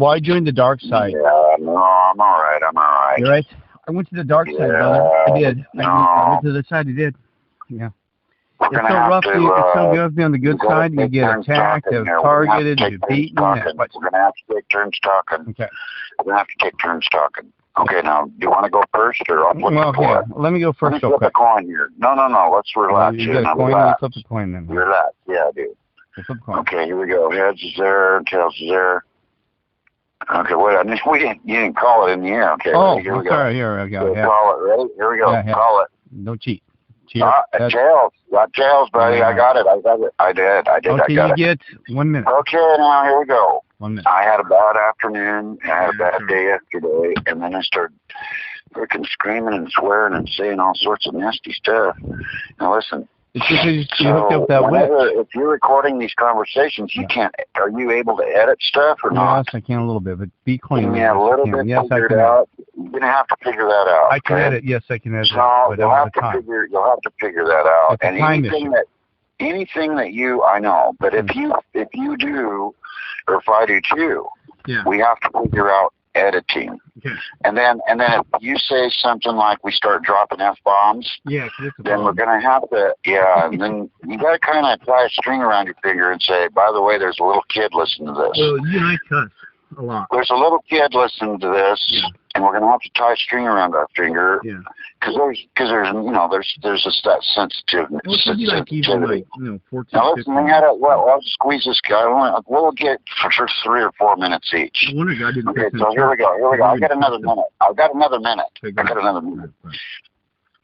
why join the dark side? Yeah, no, I'm all right. I'm all right. You're right. I went to the dark side, brother. I did. No. I went to the side. I did. Yeah. It's so rough. It's so good to be on the good side. You get attacked, targeted, you're beaten. We're going to have to take turns talking. Okay. We're going to have to take turns talking. Okay, now, do you want to go first, or I'll flip the coin? Yeah. Let me go first real quick. Flip a coin here. No. Let's relax you here. got a coin? Relax. Flip the coin then. Relax. Yeah, dude. Flip the coin. Okay, here we go. Heads is there, tails is there. Okay, wait. You didn't call it in the air. Okay. Oh, here we go. Sorry. Here we go. Yeah. Call it. Ready? Here we go. Yeah. Call it. No cheat. Tails. Got tails, buddy. Yeah. I got it. I did. Okay, you get 1 minute. Okay, now here we go. 1 minute. I had a bad afternoon. I had a bad day yesterday, and then I started freaking screaming and swearing and saying all sorts of nasty stuff. Now listen. It's because you hooked up with that witch. If you're recording these conversations, you can't. Are you able to edit stuff or not? Yes, I can a little bit, but be clean. Yeah, a little bit. Yes, I can. Out. You're gonna have to figure that out. I can edit. Yes, I can edit. So but you'll have to figure that out. And anything that you, I know, but if you do, or if I do too, we have to figure out editing. Okay. And then if you say something like we start dropping F-bombs, then we're going to have to, and then you got to kind of tie a string around your finger and say, by the way, there's a little kid listening to this. Well, you and I cuss a lot. There's a little kid listening to this, and we're going to have to tie a string around our finger. Yeah. Because there's just that sensitiveness. Well, it be like even 14, now listen, I'll squeeze this guy. We'll get for 3 or 4 minutes each. I wonder God didn't okay, so here we go. I got another minute. I've got another minute.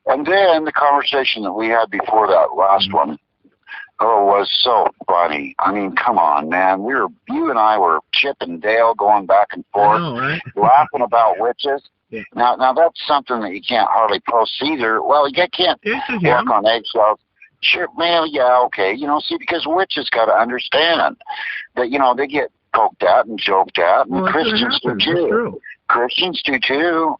And then the conversation that we had before that last one, was so funny. I mean, come on, man. You and I were Chip and Dale going back and forth, laughing about witches. Yeah. Now that's something that you can't hardly post either. Well, you can't walk on eggshells. Sure, man, okay. See, because witches got to understand that, they get poked at and joked at, and Christians do too. Christians do too.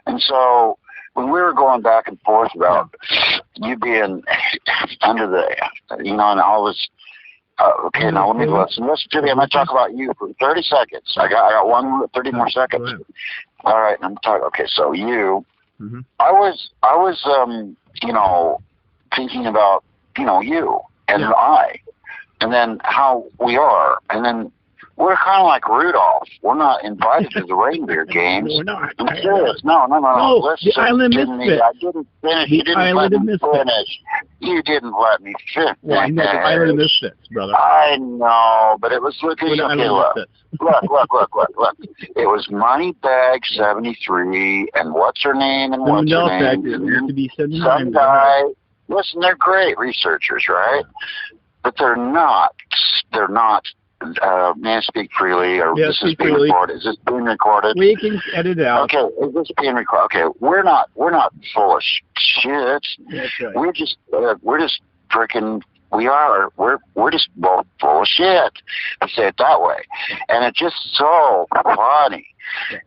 And so when we were going back and forth about you being under the, and all this, okay, now let me listen to me. I'm going to talk about you for 30 seconds. I got 30 more seconds. All right, I'm talking. Okay, so you, I was, thinking about, you and I, and then how we are, and then we're kind of like Rudolph. We're not invited to the reindeer games. We're not. I'm serious. No. Listen, the Island Misfits. I didn't finish. You didn't let me finish. You didn't let me finish. Well, I know the Island Misfits, brother. I know, but it was looking okay. Look. It was Moneybag 73, and what's her name, and what's her name? It used to be 79. Some guy. Listen, they're great researchers, right? But they're not. May I speak freely, or this is being recorded? Is this being recorded? We can edit it out. Okay, is this being recorded? Okay, we're not full of shit. That's right. We're just freaking. We're just both full of shit. I say it that way, and it's just so funny.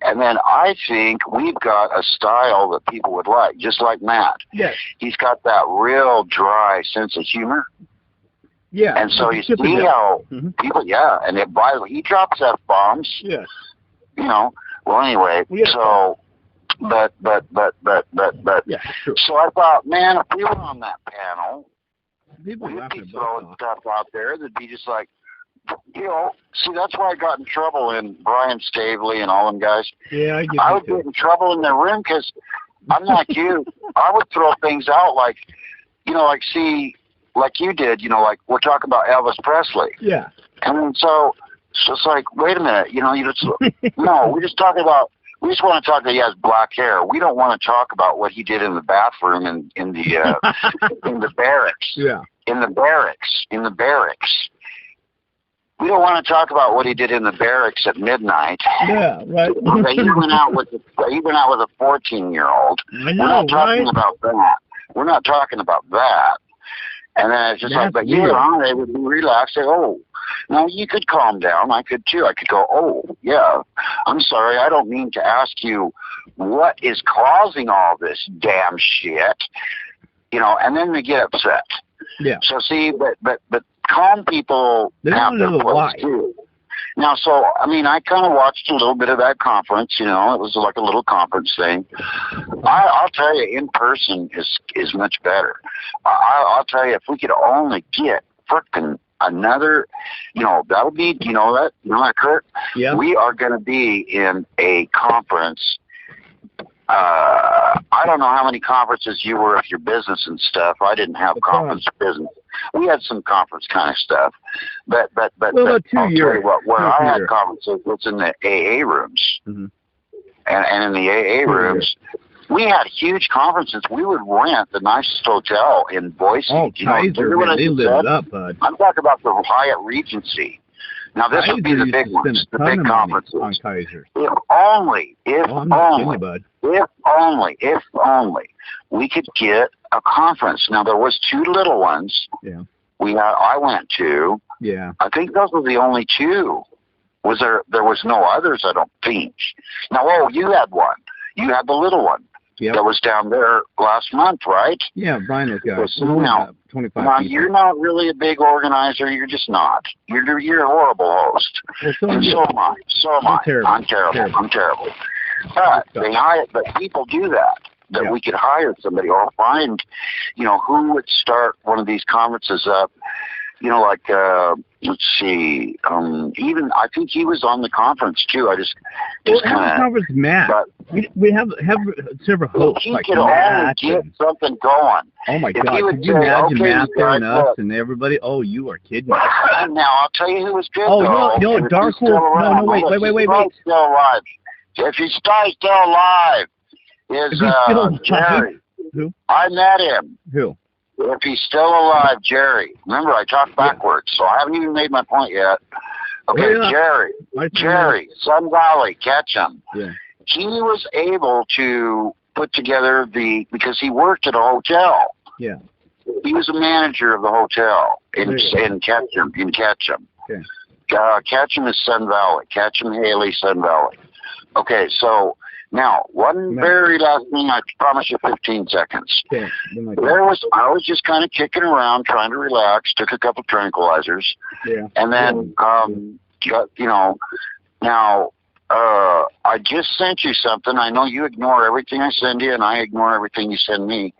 And then I think we've got a style that people would like, just like Matt. Yes. He's got that real dry sense of humor. Yeah. And so you see how people, and he drops F-bombs. Yes. Well, anyway, so, but. Yeah, sure. So I thought, man, if we were on that panel, people we'd be throwing stuff out there that'd be just like, see, that's why I got in trouble in Brian Stavely and all them guys. Yeah, I would get in trouble in their room because I'm like you. I would throw things out like you did, like we're talking about Elvis Presley. Yeah. And so it's like, wait a minute, no, we just want to talk that he has black hair. We don't want to talk about what he did in the bathroom in the in the barracks. Yeah. In the barracks. We don't want to talk about what he did in the barracks at midnight. Yeah, right. He went out with a 14-year-old. I know, We're not talking about that. And then it's just but you and I would be relaxed. Say, now you could calm down. I could too. I could go, I'm sorry. I don't mean to ask you what is causing all this damn shit. And then they get upset. Yeah. So see, but calm people have their place too. Now, so, I mean, I kind of watched a little bit of that conference, you know, it was like a little conference thing. I'll tell you, in person is much better. I'll tell you, if we could only get frickin' another, you know, that'll be, you know that, Kurt? Yeah. We are going to be in a conference. I don't know how many conferences you were with your business and stuff. I didn't have conference business. We had some conference kind of stuff, but well, about 2 years. Where I had conferences was in the AA rooms, and in the AA rooms, we had huge conferences. We would rent the nicest hotel in Boise. Oh, Kaiser, man, they lit it up, bud. I'm talking about the Hyatt Regency. Now this would be the big ones, the big conferences. On Kaiser. If only we could get a conference. Now there was 2 little ones. Yeah. I went to. Yeah. I think those were the only 2. Was there? There was no others, I don't think. Now, you had one. You had the little one. Yep. That was down there last month, right? Yeah, Vinyl guy. Now, 25 now people. you're not really a big organizer. You're just not. You're a horrible host. Well, so am I. So am I. I'm terrible. But people do that. That we could hire somebody or find, you know, who would start one of these conferences up. You know, like, let's see, even, I think he was on the conference too. I just kind of. Conference, Matt. We have several hosts. He like could Matt only get something going. Oh my God! Could you imagine Matt and us and everybody? Oh, you are kidding me. Now I'll tell you who was good. Oh no, Dark Wolf. No, wait. He's still alive. If he's still alive, is Jerry. Who? I met him. Who? If he's still alive, Jerry. Remember, I talked backwards, so I haven't even made my point yet. Okay, Jerry, Sun Valley, catch him. Yeah. He was able to put together because he worked at a hotel. Yeah. He was a manager of the hotel in Ketchum. Okay. Ketchum is Sun Valley. Ketchum, Haley, Sun Valley. Okay, so now one very last thing. I promise you 15 seconds. Okay. I was just kind of kicking around, trying to relax. Took a couple tranquilizers. Yeah. And then now I just sent you something. I know you ignore everything I send you, and I ignore everything you send me.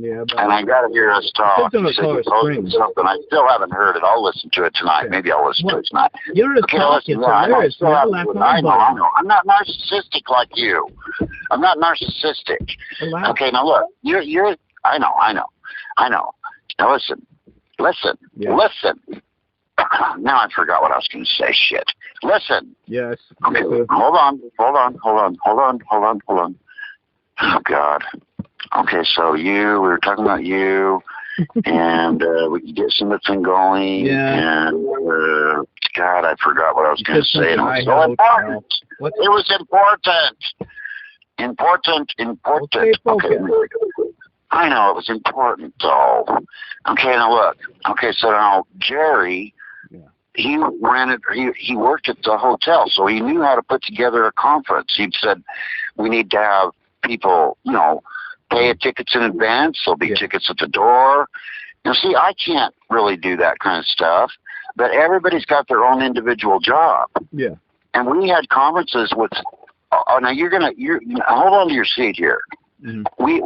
And I got to hear us talk. You said you posted something. I still haven't heard it. I'll listen to it tonight. Okay. Maybe I'll listen to it tonight. You're just talking. It's hilarious. I know. I'm not narcissistic like you. I'm not narcissistic. Okay, now look. You're. I know. Now listen. Yeah. Listen. Now I forgot what I was going to say. Shit. Listen. Yes. Okay. Hold on. Oh God. Okay, so we were talking about you, and we could get something going. Yeah. And God, I forgot what I was going to say. It was so important. It was important. Okay. I know it was important, though. Okay, now look. Okay, so now Jerry. He worked at the hotel, so he knew how to put together a conference. He said, we need to have people, you know, pay tickets in advance. There'll be tickets at the door. You see, I can't really do that kind of stuff, but everybody's got their own individual job. Yeah. And we had conferences with, now you're hold on to your seat here. Mm-hmm. We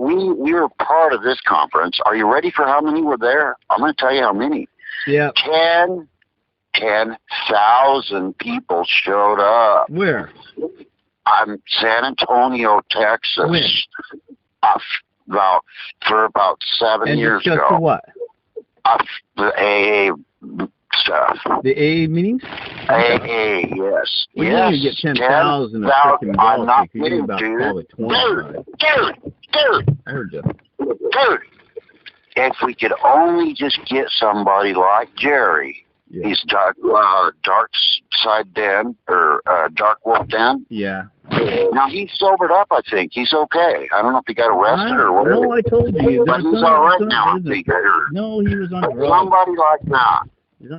were part of this conference. Are you ready for how many were there? I'm going to tell you how many. Yeah. 10,000 people showed up. Where? San Antonio, Texas. When? About 7 years ago. For what? The AA stuff. The AA meetings? AA, yes. Well, yes. You get 10,000 I'm not kidding, about dude. Dude. I heard you. Dude. If we could only just get somebody like Jerry. Yeah. He's Dark Side Den, or Dark Wolf Den. Yeah. Now, he's sobered up, I think. He's okay. I don't know if he got arrested or whatever. No, I told you. But he's all right now, I think. No, he was on drugs. Somebody like that.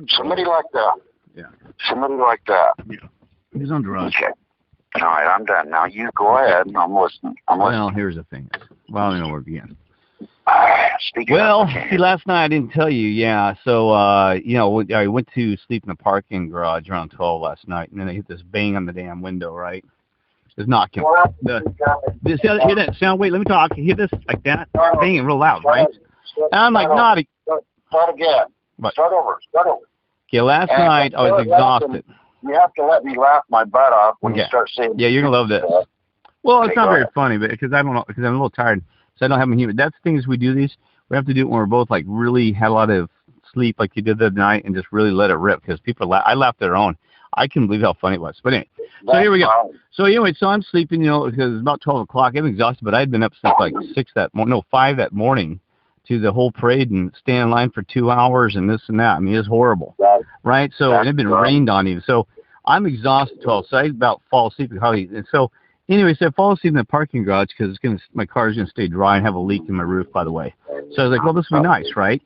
Somebody like that. Yeah. Somebody like that. Yeah. He's on drugs. Okay. All right, I'm done. Now, you go ahead. I'm listening. Well, here's the thing. Well, I don't know where to begin. Well, see, last night I didn't tell you. Yeah, so you know, I went to sleep in the parking garage around 12 last night, and then I hit this bang on the damn window. Right, it's knocking. Hear that sound? Wait, let me talk. Hear this like that? Banging real loud, right? And I'm like, naughty. Start again. Start over. Okay, last night I was exhausted. You have to let me laugh my butt off when you start saying. Yeah, you're gonna love this. Well, it's not very funny, but because I don't know, because I'm a little tired, so I don't have any humor. That's the thing is we do these. We have to do it when we're both like really had a lot of sleep, like you did the other night, and just really let it rip. Because people, I laughed at their own. I couldn't believe how funny it was. But anyway, so here we go. So anyway, so I'm sleeping, you know, because it's about 12 o'clock. I'm exhausted, but I'd been up since like 5 that morning to the whole parade and stand in line for 2 hours and this and that. I mean, it's horrible, right? So and it had been rained on even. So I'm exhausted 12. So I about fall asleep and so. Anyway, so I fall asleep in the parking garage because my car's going to stay dry and have a leak in my roof, by the way. So I was like, well, this will be nice, right?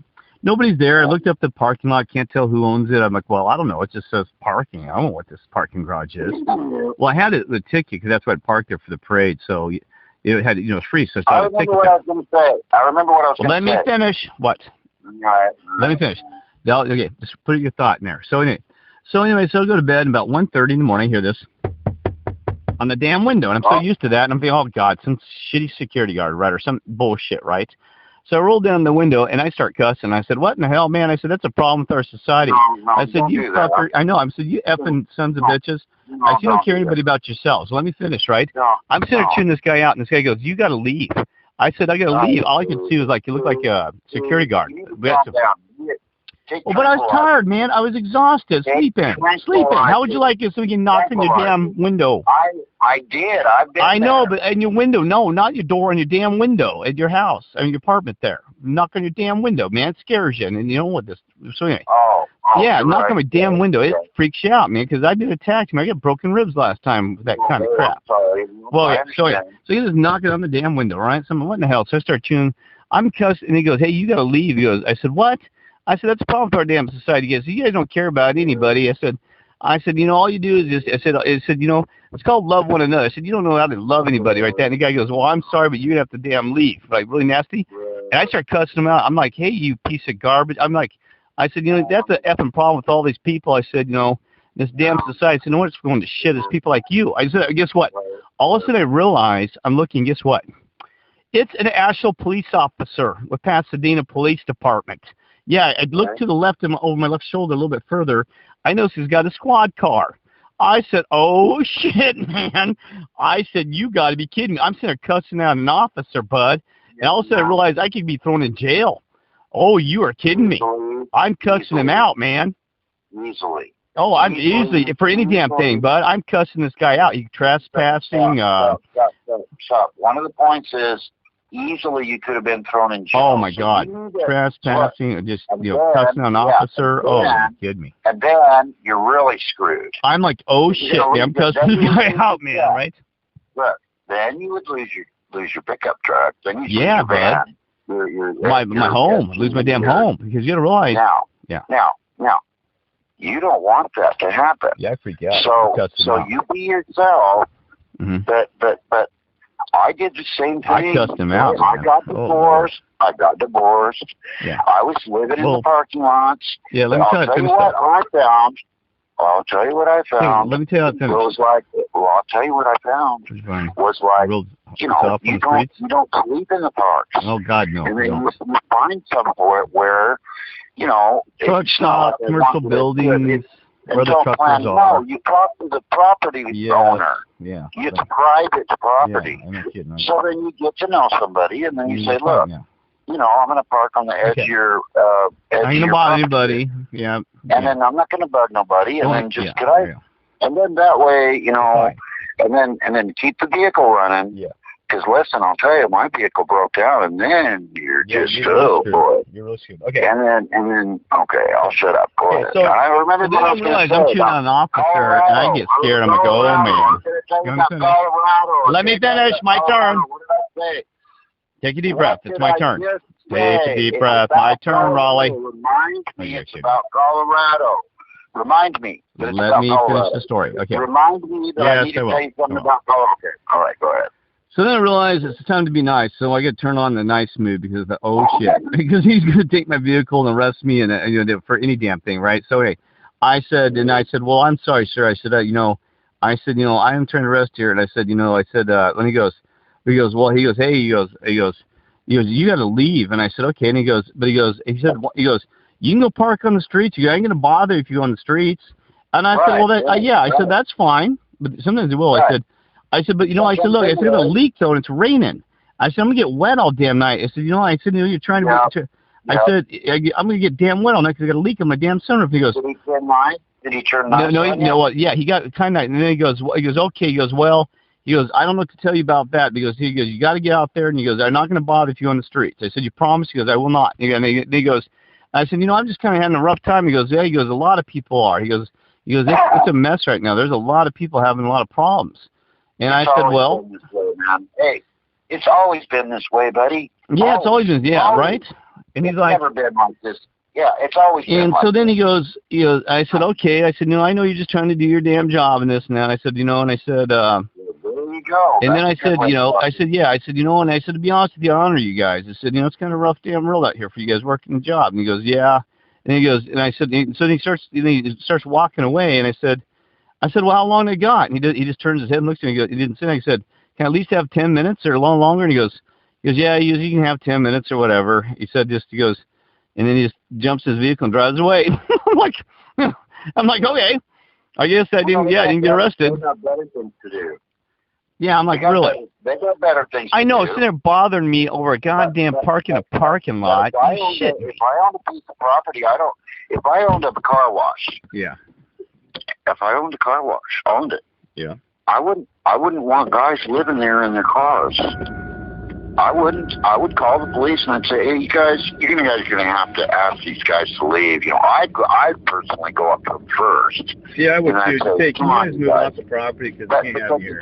Nobody's there. I looked up the parking lot. Can't tell who owns it. I'm like, well, I don't know. It just says parking. I don't know what this parking garage is. Well, I had the ticket because that's why I parked there for the parade. So it had, you know, it's free. So I remember what I was going to say. Let me finish. What? All right. Let me finish. Okay, just put your thought in there. So anyway, so I go to bed, and about 1:30 in the morning, I hear this on the damn window, and I'm so used to that, and I'm thinking, oh, God, some shitty security guard, right, or some bullshit, right? So I rolled down the window, and I start cussing. I said, what in the hell, man? I said, that's a problem with our society. No, I said, you fucker. I know. I said, you effing sons of bitches. I said, you don't care anybody about yourselves. Let me finish, right? I'm sitting there chewing this guy out, and this guy goes, you got to leave. I said, I got to leave. All I could see was, like, you look like a security guard. Well, but I was tired, man. I was exhausted. Sleeping. How would you like it so we can knock on your damn window? I did. I know, but in your window. No, not your door, on your damn window at your house. I mean, your apartment there. Knock on your damn window, man. It scares you. And you know what this... So anyway. Yeah, knock on my damn window. It freaks you out, man, because I been attacked. I got broken ribs last time with that kind of crap. Well, yeah. So he was knocking on the damn window, right? So I'm like, what in the hell? So I start tuning. I'm cussing, and he goes, hey, you got to leave. He goes, I said, what? I said, that's a problem with our damn society. He goes, you guys don't care about anybody. I said, you know, all you do is just, I said, you know, it's called love one another. I said, you don't know how to love anybody right there. And the guy goes, well, I'm sorry, but you're going to have to damn leave. Like, really nasty. And I start cussing him out. I'm like, hey, you piece of garbage. I said, you know, that's the effing problem with all these people. I said, you know, this damn society. I said, you know what, it's going to shit. It's people like you. I said, guess what? All of a sudden I realized, I'm looking, guess what? It's an actual police officer with Pasadena Police Department. Yeah, I looked to the left over my left shoulder a little bit further. I noticed he's got a squad car. I said, oh, shit, man. I said, you got to be kidding me. I'm sitting there cussing out an officer, bud. And all of a sudden I realized I could be thrown in jail. Oh, you are kidding me. I'm cussing him out, man. Easily. Oh, I'm easily, for any damn thing, bud. I'm cussing this guy out. He's trespassing. Stop. One of the points is, easily you could have been thrown in jail. Oh, my God. Trespassing, just, you know, cussing an officer. Oh, you're kidding me. And then you're really screwed. I'm like, oh, shit, man, I'm cussing this guy out, man, right? Look, then you would lose your pickup truck. Then you lose your van. My home. Lose my damn home. Because you got to realize. Now, you don't want that to happen. Yeah, I freak out. So you be yourself, but I did the same thing. I cussed him out. I got divorced. Yeah. I was living in the parking lots. Yeah, let me tell you what I found. I'll tell you what I found. Let me tell you what I'll tell you what I found. Was like, you know, you don't sleep in the parks. Oh, God, no. And then you find somewhere where, you know, truck stop, commercial buildings. Where the truckers are. No, you talk to the property owner. Yeah. It's private property. Yeah, I'm not kidding. So then you get to know somebody, and then you say, look, you know, I'm going to park on the edge of your edge I ain't going to bother anybody. Yeah. And then I'm not going to bug nobody, and then just and then that way, you know, and then keep the vehicle running. Yeah. Because listen, I'll tell you, my vehicle broke down, and then you're just boy. You're really screwed. Okay. And then okay, I'll shut up. Go ahead. So I remember then I realized I'm shooting on an officer, and I get scared. I'm like, oh man. Let me finish. My turn. What did I say? Take a deep breath. It's my turn. Take a deep breath. My turn, Raleigh. Remind me it's about Colorado. Remind me. Let me finish the story. Okay. Remind me that I need to tell you something about Colorado. Okay. All right, go ahead. So then I realized it's time to be nice. So I get turned on the nice mood because oh shit, because he's gonna take my vehicle and arrest me and for any damn thing, right? So hey, I said, well, I'm sorry, sir. I said, I am trying to arrest here, and I said, then he goes, hey, you got to leave, and I said, okay, and he goes, you can go park on the streets. I ain't gonna bother if you go on the streets, and I said, well, I said that's fine, but sometimes it will. Right. I said, look, I said, it's a leak though, and it's raining. I said, I'm gonna get wet all damn night. I said, you're trying to. I said, I'm gonna get damn wet all night because I got a leak in my damn sunroof. He goes, did he turn mine? Did he turn mine? No, you know what? Yeah, he got kind of, and then he goes, okay. He goes, I don't know what to tell you about that because he goes, you got to get out there, and he goes, I'm not gonna bother if you're on the streets. I said, you promise? He goes, I will not. And he goes, I said, I'm just kind of having a rough time. He goes, yeah. He goes, a lot of people are. He goes, it's a mess right now. There's a lot of people having a lot of problems. And I said, well, hey, it's always been this way, buddy. Yeah, it's always been, right? And he's like, never been like this. Yeah, it's always been. And so then he goes, I said, okay. I said, I know you're just trying to do your damn job and this and that. I said, and I said, there you go. And then I said, I said, and I said, to be honest with you, I honor you guys. I said, it's kind of rough damn world out here for you guys working the job. And he goes, yeah. And he goes, and I said, so then he starts walking away. And I said, well, how long they got? And he just turns his head and looks at me. He goes, he didn't say. I said, can I at least have 10 minutes or a little longer? And he goes, yeah, you can have 10 minutes or whatever. He said, and then he just jumps his vehicle and drives away. I'm like, okay. I guess I didn't get arrested. They got better things to do. Yeah, I'm like, really? They got better things to do. I know, it's sitting there bothering me over a goddamn parking lot. If I owned a piece of property, if I owned a car wash. Yeah. If I owned a car wash, owned it. Yeah. I wouldn't want guys living there in their cars. I wouldn't. I would call the police and I'd say, hey, you guys are gonna have to ask these guys to leave. I'd personally go up to them first. Yeah, I would too. Hey, can you guys move off the property because we can't have you here.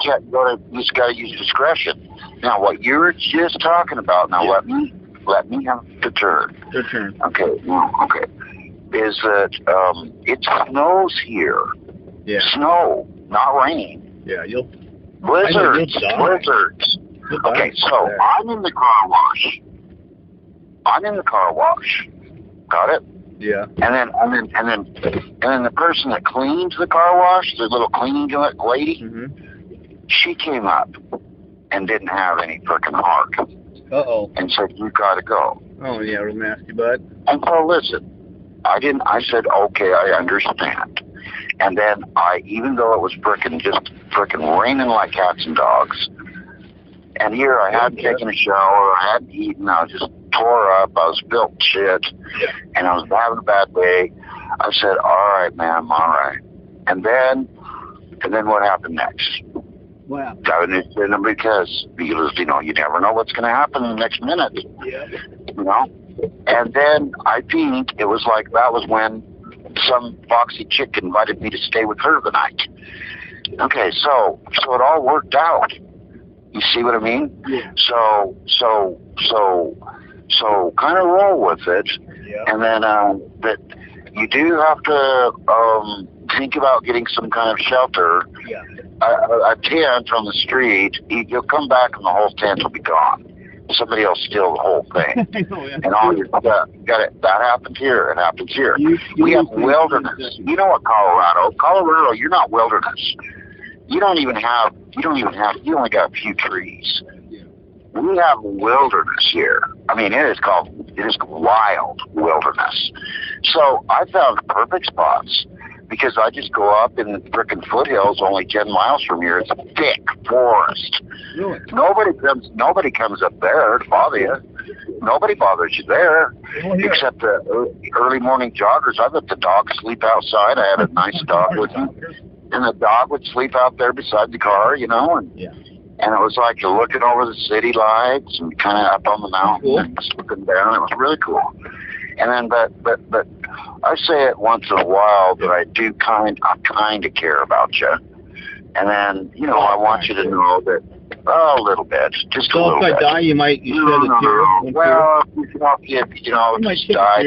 You just gotta use discretion. Now, what you were just talking about. Now, let me have the turn. Your turn. Okay. Okay. Is that it snows here? Yeah. Snow, not rain. Yeah, blizzards. Okay, so I'm in the car wash. Got it? Yeah. And then the person that cleans the car wash, the little cleaning lady, she came up and didn't have any frickin' heart. Uh-oh. And said, you gotta go. Oh, yeah, real nasty butt. And so listen, I said, okay, I understand. And then even though it was frickin' raining like cats and dogs, and here I hadn't taken a shower, I hadn't eaten, I was just tore up, I was built shit, and I was having a bad day. I said, all right, ma'am, all right. And then what happened next? Wow. Because you never know what's going to happen in the next minute. Yeah. And then I think it was like that was when some foxy chick invited me to stay with her the night. Okay, so it all worked out. You see what I mean? Yeah. So kind of roll with it. Yeah. And then that you do have to think about getting some kind of shelter. Yeah. A tent on the street, you'll come back and the whole tent will be gone. Somebody else steal the whole thing. And all you got it. That happens here. It happens here. We have wilderness. You know what, Colorado, you're not wilderness. You only got a few trees. We have wilderness here. I mean, it is wild wilderness. So I found perfect spots because I just go up in the frickin' foothills only 10 miles from here. It's a thick forest. Really? Nobody comes up there to bother you. Nobody bothers you there except the early morning joggers. I let the dog sleep outside. I had a nice dog with me. And the dog would sleep out there beside the car, and it was like you're looking over the city lights and kind of up on the mountain and just looking down. It was really cool. And then, but I say it once in a while that I kind of care about you. And then, I want you to know that, a little bit, just a little bit. So if I die, you shed a tear? Well, if you die, I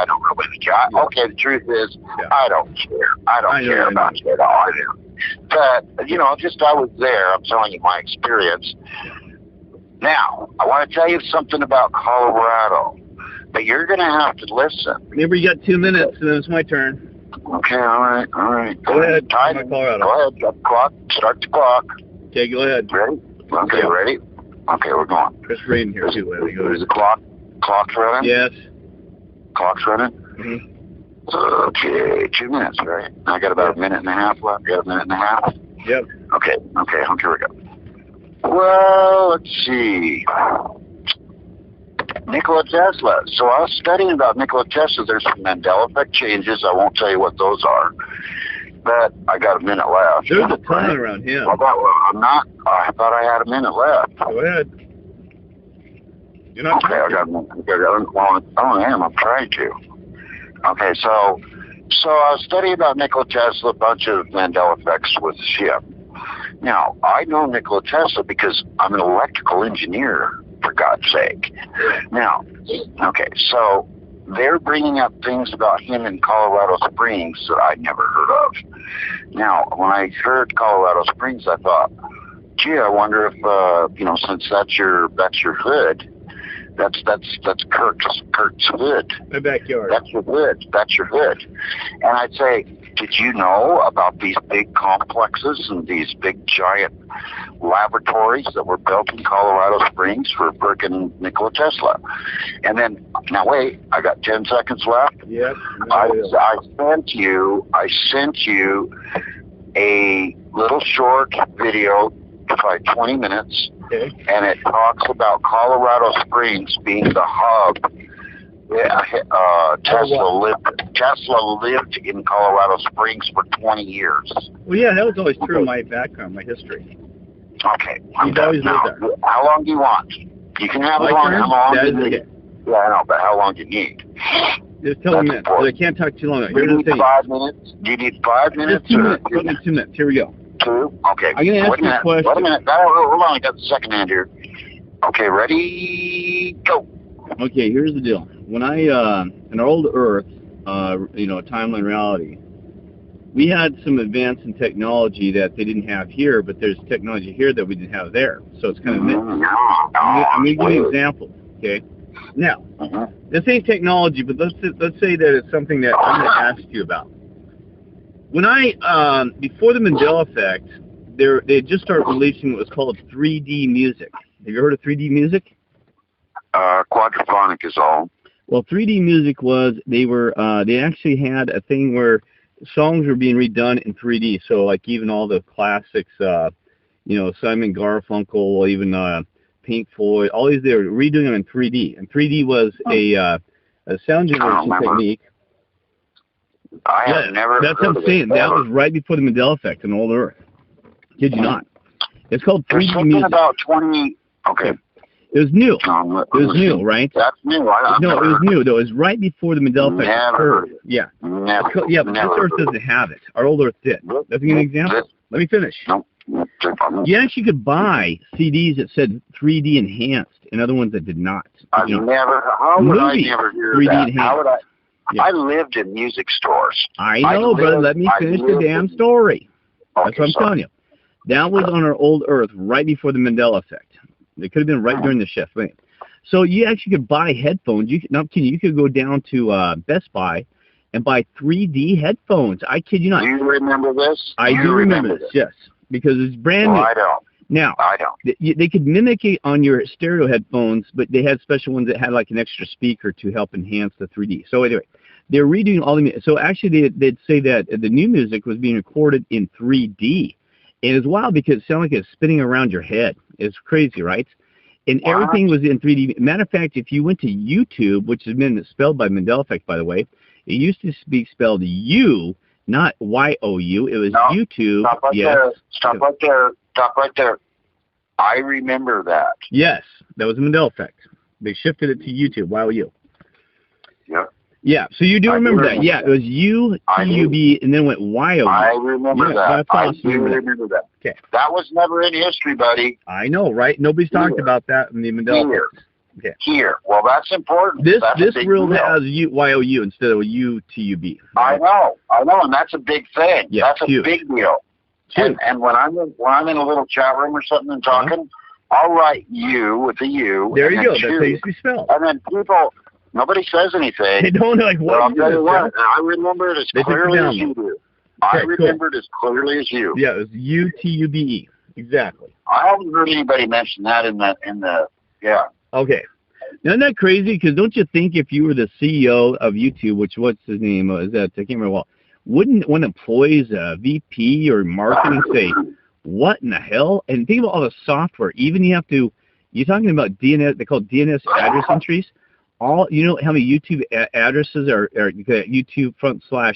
don't know when you die. Okay, the truth is, I don't care. I don't care about you at all. But, you know, just I was there. I'm telling you my experience. Now, I want to tell you something about Colorado, but you're going to have to listen. Maybe you got 2 minutes, and then it's my turn. Okay, all right. Go ahead. Go ahead. Start the clock. Okay, go ahead. Ready? Okay, ready? Okay, we're going. It's raining here, too. Is the clock's running? Yes. Clock's running? Mm-hmm. Okay, 2 minutes, right? I got about a minute and a half left. You got a minute and a half? Yep. Okay, here we go. Well, let's see. Nikola Tesla. So I was studying about Nikola Tesla. There's some Mandela effect changes. I won't tell you what those are. But I got a minute left. There's a ton around here. I thought I had a minute left. Go ahead. You're not okay, I got a minute. Well, I am. I'm trying to. Okay, so I was studying about Nikola Tesla, a bunch of Mandela effects with ship. Now, I know Nikola Tesla because I'm an electrical engineer, for God's sake. Now, okay, so they're bringing up things about him in Colorado Springs that I'd never heard of. Now, when I heard Colorado Springs, I thought, gee, I wonder if, you know, since that's your hood, that's Kurt's hood. My backyard. That's your hood. And I'd say, did you know about these big complexes and these big giant laboratories that were built in Colorado Springs for frickin' Nikola Tesla? And then, now wait, I got 10 seconds left. Yep. I sent you a little short video, probably 20 minutes. Okay. And it talks about Colorado Springs being the hub. Tesla lived in Colorado Springs for 20 years. Well, yeah, that was always true in my background, my history. Okay. He's always lived there. How long do you want? You can have how long do you need? Yeah, I know, but how long do you need? Just tell me minutes. I can't talk too long. Do you need 5 minutes? Do you need 5 minutes? Just 2 minutes. Put me 2 minutes. Here we go. 2? Okay. I'm going to ask you a question. Wait a minute. Hold on. I got the second hand here. Okay, ready? Go. Okay, here's the deal. When I, in our old Earth, you know, timeline reality, we had some advance in technology that they didn't have here, but there's technology here that we didn't have there. So it's kind of mixed. I'm going to give you an example, okay? Now, this ain't technology, but let's say that it's something that I'm going to ask you about. When before the Mandela effect, they just started releasing what was called 3D music. Have you heard of 3D music? Quadraphonic is all. Well, 3D music was, they actually had a thing where songs were being redone in 3D. So like even all the classics, you know, Simon Garfunkel, even Pink Floyd, all these, they were redoing them in 3D. And 3D was a sound generation technique. I have never That's what I'm saying. That was right before the Mandela effect on old Earth. Kid you not. It's called 3D music. About 20. Okay. It was new. It was new, right? That's new. No, it was new, though. It was right before the Mandela effect occurred. Yeah. Never. Yeah, but this Earth doesn't have it. Our old Earth did. That's a good example. Let me finish. No. You actually could buy CDs that said 3D enhanced and other ones that did not. How would I never hear 3D that? enhanced. How would I? Yeah. I lived in music stores. I know, brother. Let me finish the damn story. That's what I'm telling you. That was on our old Earth right before the Mandela effect. It could have been right during the shift. Right? So you actually could buy headphones. You could go down to Best Buy and buy 3D headphones. I kid you not. Do you remember this? I do remember this, yes. Because it's brand new. I don't. Now, I don't. They could mimic it on your stereo headphones, but they had special ones that had like an extra speaker to help enhance the 3D. So anyway, they're redoing all the music. So actually they'd say that the new music was being recorded in 3D. And it's wild because it sounded like it's spinning around your head. It's crazy, right? And everything was in 3D. Matter of fact, if you went to YouTube, which has been spelled by Mandela effect, by the way, it used to be spelled U, not Y-O-U. It was YouTube. Stop right there. Stop right there. Stop right there. I remember that. Yes, that was the Mandela effect. They shifted it to YouTube, Y-O-U. Yep. Yeah, so you do remember that. Yeah, it was U-T-U-B, and then went Y-O-U. I remember that. That's awesome. I do remember that. Okay. That was never in history, buddy. I know, right? Nobody's talked about that in the Mandela effect. Okay. Here. Well, that's important. This rule has Y-O-U instead of U-T-U-B. Right? I know, and that's a big thing. Yeah, that's a big deal. And when I'm in a little chat room or something and talking, I'll write you with a U. There you go. That's how it used to be spelled. And then people, nobody says anything. They don't like what. I'll tell you what, I remember it as clearly as you do. I remember it as clearly as you. Yeah, it was UTUBE. Exactly. I haven't heard anybody mention that in the yeah. Okay. Isn't that crazy? Because don't you think if you were the CEO of YouTube, which what's his name? Is that I can't remember. Well, wouldn't when employees, VP or marketing say, "What in the hell?" And think about all the software. Even you're talking about DNS. They call it DNS address entries. All you know how many YouTube addresses are YouTube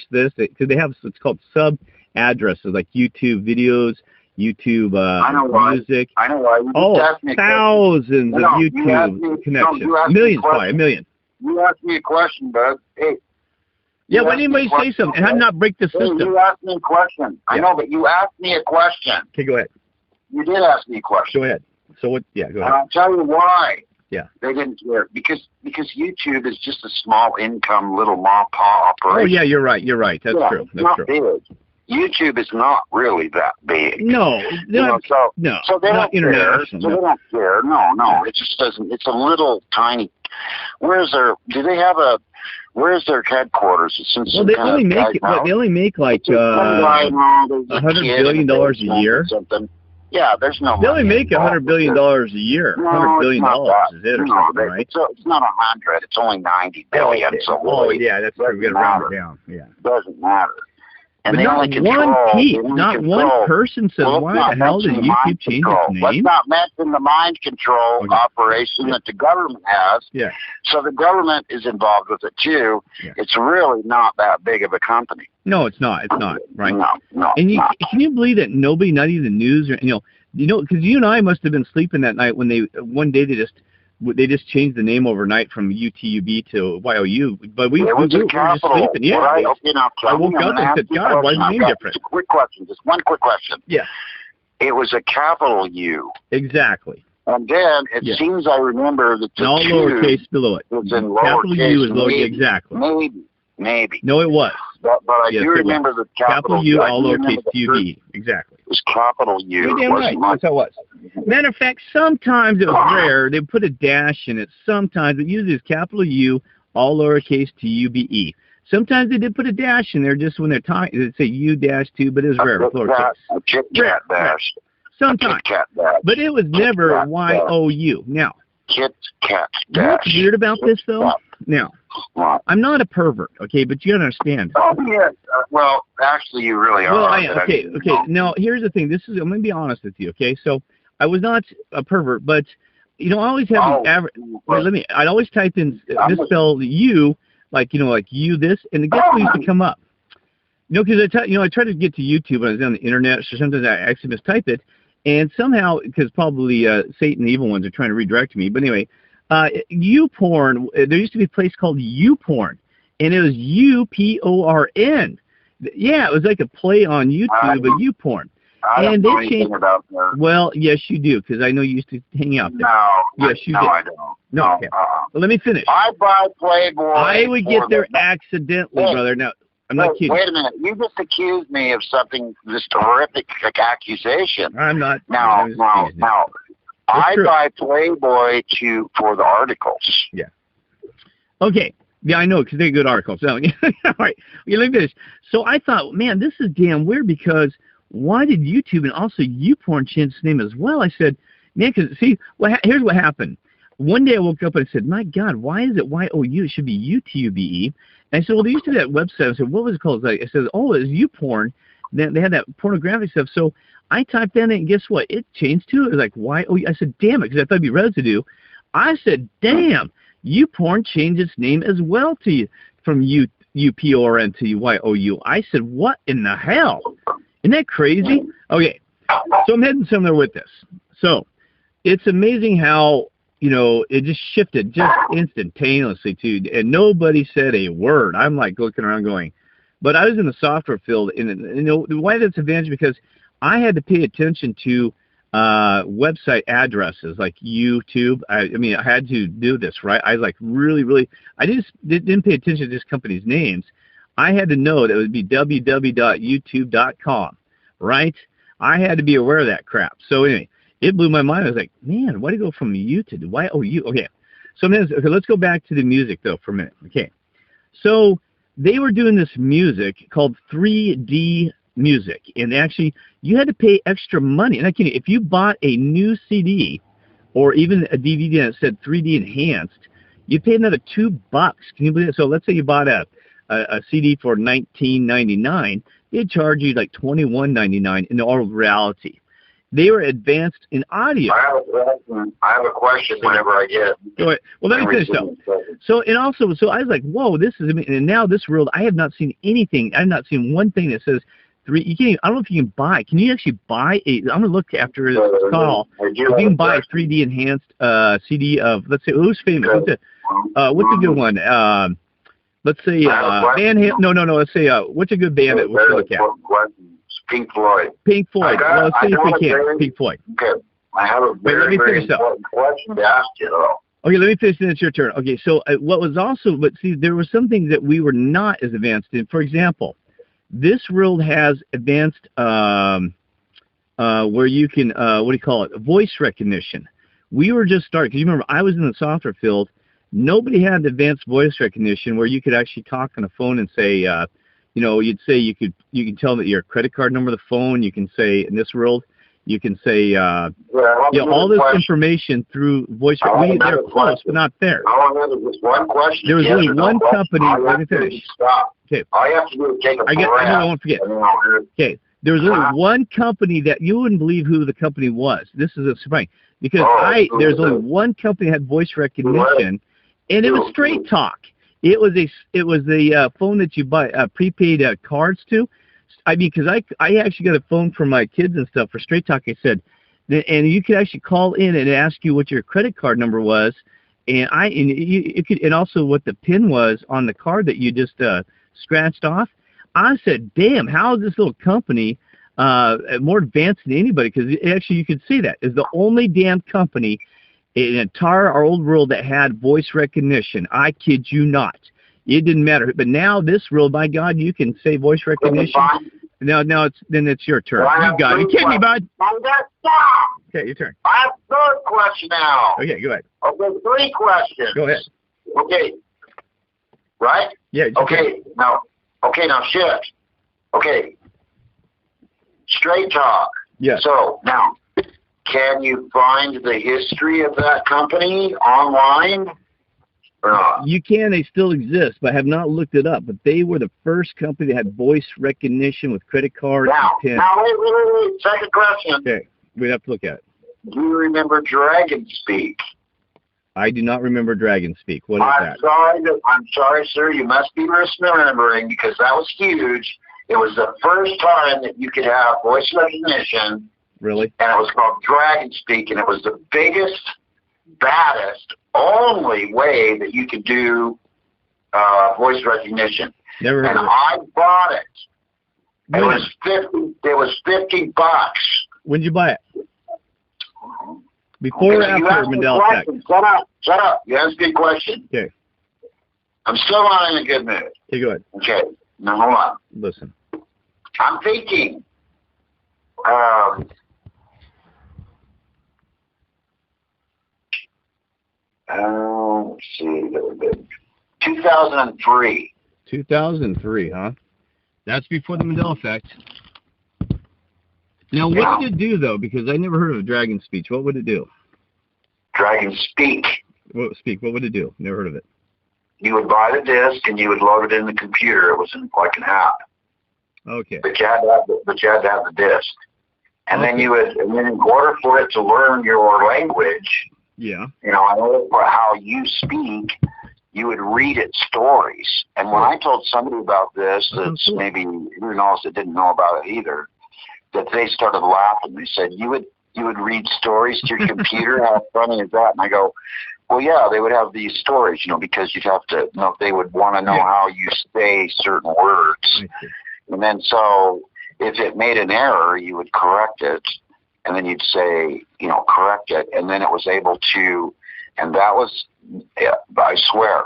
/ this because they have what's called sub addresses like YouTube videos. YouTube music. I know why. Thousands of YouTube connections. Millions, probably a million. You asked me a question, bud. Hey. Yeah, why didn't anybody say something? How did not break the system? You asked me a question. I know, but you asked me a question. Okay, go ahead. You did ask me a question. Go ahead. So what? Yeah, go ahead. And I'll tell you why. Yeah. They didn't care because YouTube is just a small income little mom pop operation. Oh yeah, you're right. You're right. That's true. That's true. Big. YouTube is not really that big. No, so they not don't care. So they don't care. No, it just doesn't. It's a little tiny. Where's their headquarters? Well, they only make like $100 billion a year. Yeah, there's no. They only make $100 billion a year. $100 billion is it or something, right? It's not 100. It's only 90 billion. So yeah, that's true. We got to round it down. Yeah, doesn't matter. And but not one person says, why the hell did YouTube change its name? Let's not mention the mind control operation that the government has. Yeah. So the government is involved with it too. Yeah. It's really not that big of a company. No, it's not. It's not, right? No. And can you believe that nobody, not even the news, or because you and I must have been sleeping that night when one day they just changed the name overnight from UTUB to YOU, but we were just sleeping. Yeah, I woke up and said, God, why is the name different? Just one quick question. Yeah. It was a capital U. Exactly. And then it seems I remember that the all lowercase below it. Was in lowercase. Capital U is lowercase. Exactly. Maybe. No, it was. But I do remember the capital U, all lowercase UB. Exactly. It was capital U. You're damn right. That's how it was. Matter of fact, sometimes it was rare. They put a dash in it. Sometimes it usually is capital U, all lowercase TUBE. Sometimes they did put a dash in there just when they're talking. They'd say U-2, but it was rare. Lowercase. A Kit Kat dash. Sometimes. But it was never YOU. Now. Kit Kat dash. You know what's weird about this, though? Now. I'm not a pervert, okay, but you gotta understand. Oh, yeah. Well, actually, you really are. Well, okay. Now, here's the thing. I'm gonna be honest with you, okay? So, I was not a pervert, but I always have I'd always type in misspell U, like you this, and guess what used to come up? Because I try to get to YouTube when I was on the internet, so sometimes I actually mistype it, and somehow because probably Satan, the evil ones, are trying to redirect me. But anyway. YouPorn, there used to be a place called YouPorn, and it was UPORN. Yeah, it was like a play on YouTube, but YouPorn. And they changed. Well, yes, you do, because I know you used to hang out there. Yes, you did. I don't. No, okay. Well, let me finish. I buy Playboy. I would get there accidentally, brother. Now, I'm not kidding. Wait a minute. You just accused me of something, this horrific accusation. I'm not. Now. I buy Playboy for the articles. Yeah. Okay. Yeah, I know, because they're good articles. So, all right. Look at this. So I thought, man, this is damn weird, because why did YouTube and also YouPorn change its name as well? I said, man, because, see, here's what happened. One day I woke up and I said, my God, why is it YOU? It should be UTUBE. And I said, well, they used to do that website. I said, what was it called? I said, oh, it was YouPorn. Then they had that pornographic stuff. So I typed in it, and guess what? It changed to it. It was like, YOU. I said, damn it, because I thought it'd be residue. I said, damn, YouPorn changed its name as well from UPORN to YOU. I said, what in the hell? Isn't that crazy? Okay, so I'm heading somewhere with this. So it's amazing how, it just shifted just instantaneously, too, and nobody said a word. I'm like looking around going, but I was in the software field, and why that's advantage, because I had to pay attention to website addresses like YouTube. I had to do this, right? I was like really, I didn't pay attention to this company's names. I had to know that it would be www.youtube.com, right? I had to be aware of that crap. So anyway, it blew my mind. I was like, man, why did it go from you to why? Oh, you. Okay. So okay, let's go back to the music though for a minute. Okay. So they were doing this music called 3D music, and actually you had to pay extra money. And I can, if you bought a new CD or even a DVD that said 3D enhanced, you paid another $2. Can you believe it? So let's say you bought a CD for $19.99, they'd charge you like $21.99 in all reality. They were advanced in audio. I have a question whenever I get. Well, let me finish though. So, and also, so I was like, whoa, this is, and now this world, I have not seen anything. I have not seen one thing that says 3. You can't even, I don't know if you can buy. Can you actually buy a? I'm gonna look after this call. If you can buy a 3D enhanced CD of, let's say, who's famous? What's a good one? Let's say Van Halen. No. Let's say what's a good band that we should look at? Pink Floyd. Pink Floyd. Well, let's see if we can. Pink Floyd. Okay. I have a very important question to ask you, though. Okay, let me finish, and it's your turn. Okay, so what was also, but see, there was something that we were not as advanced in. For example, this world has advanced where you can, what do you call it, voice recognition. We were just starting, because you remember, I was in the software field. Nobody had advanced voice recognition where you could actually talk on the phone and say, you know, you'd say you can tell that your credit card number of the phone. You can say, in this world, you can say, you know, all this information through voice. They're close, but not there. I want to have just one question. There was only one company. Let me finish. Okay. All you have to do is take a breath. I won't forget. Okay. There was only one company that you wouldn't believe who the company was. This is a surprise because there's only one company that had voice recognition, and it was Straight Talk. It was the phone that you buy prepaid cards to. I mean, because I actually got a phone for my kids and stuff for Straight Talk. I said, and you could actually call in and ask you what your credit card number was, and you could, and also what the PIN was on the card that you just scratched off. I said, damn, how is this little company more advanced than anybody? Because actually, you could see that is the only damn company in the entire our old world that had voice recognition. I kid you not. It didn't matter. But now this world, my God, you can say voice recognition. Now it's your turn. You got it. You kidding me, bud? Okay, your turn. I have a third question now. Okay, go ahead. Okay, 3 questions. Go ahead. Okay. Right? Yeah. Okay. Now shift. Okay. Straight Talk. Yeah. So now, can you find the history of that company online or not? You can. They still exist, but I have not looked it up. But they were the first company that had voice recognition with credit cards and PIN. Now, wait. Second question. Okay. We'd have to look at it. Do you remember Dragon Speak? I do not remember Dragon Speak. What is that? I'm sorry, sir. You must be misremembering because that was huge. It was the first time that you could have voice recognition. Really? And it was called Dragon Speak, and it was the biggest, baddest, only way that you could do voice recognition. Never heard of it. I bought it. It was $50. When did you buy it? Before or after Mandela Effect? Shut up. You asked a good question. Okay. I'm still not in a good mood. Okay, go ahead. Okay. Now, hold on. Listen. I'm thinking. Let's see. 2003. 2003, huh? That's before the Mandela Effect. Now, what did it do, though? Because I never heard of a Dragon Speech. What would it do? Dragon Speak. What would it do? Never heard of it. You would buy the disc and you would load it in the computer. It was like an app. Okay. But you had to have the disc. And then and then in order for it to learn your language, yeah, you know, how you speak, you would read its stories. And when I told somebody about this, that's maybe who knows that didn't know about it either, that they started laughing. They said, you would read stories to your computer? How funny is that? And I go, well, yeah, they would have these stories, you know, because you'd have to, you know, they would want to know how you say certain words. And then so if it made an error, you would correct it. And then you'd say, you know, correct it. And then it was able to, and that was, I swear,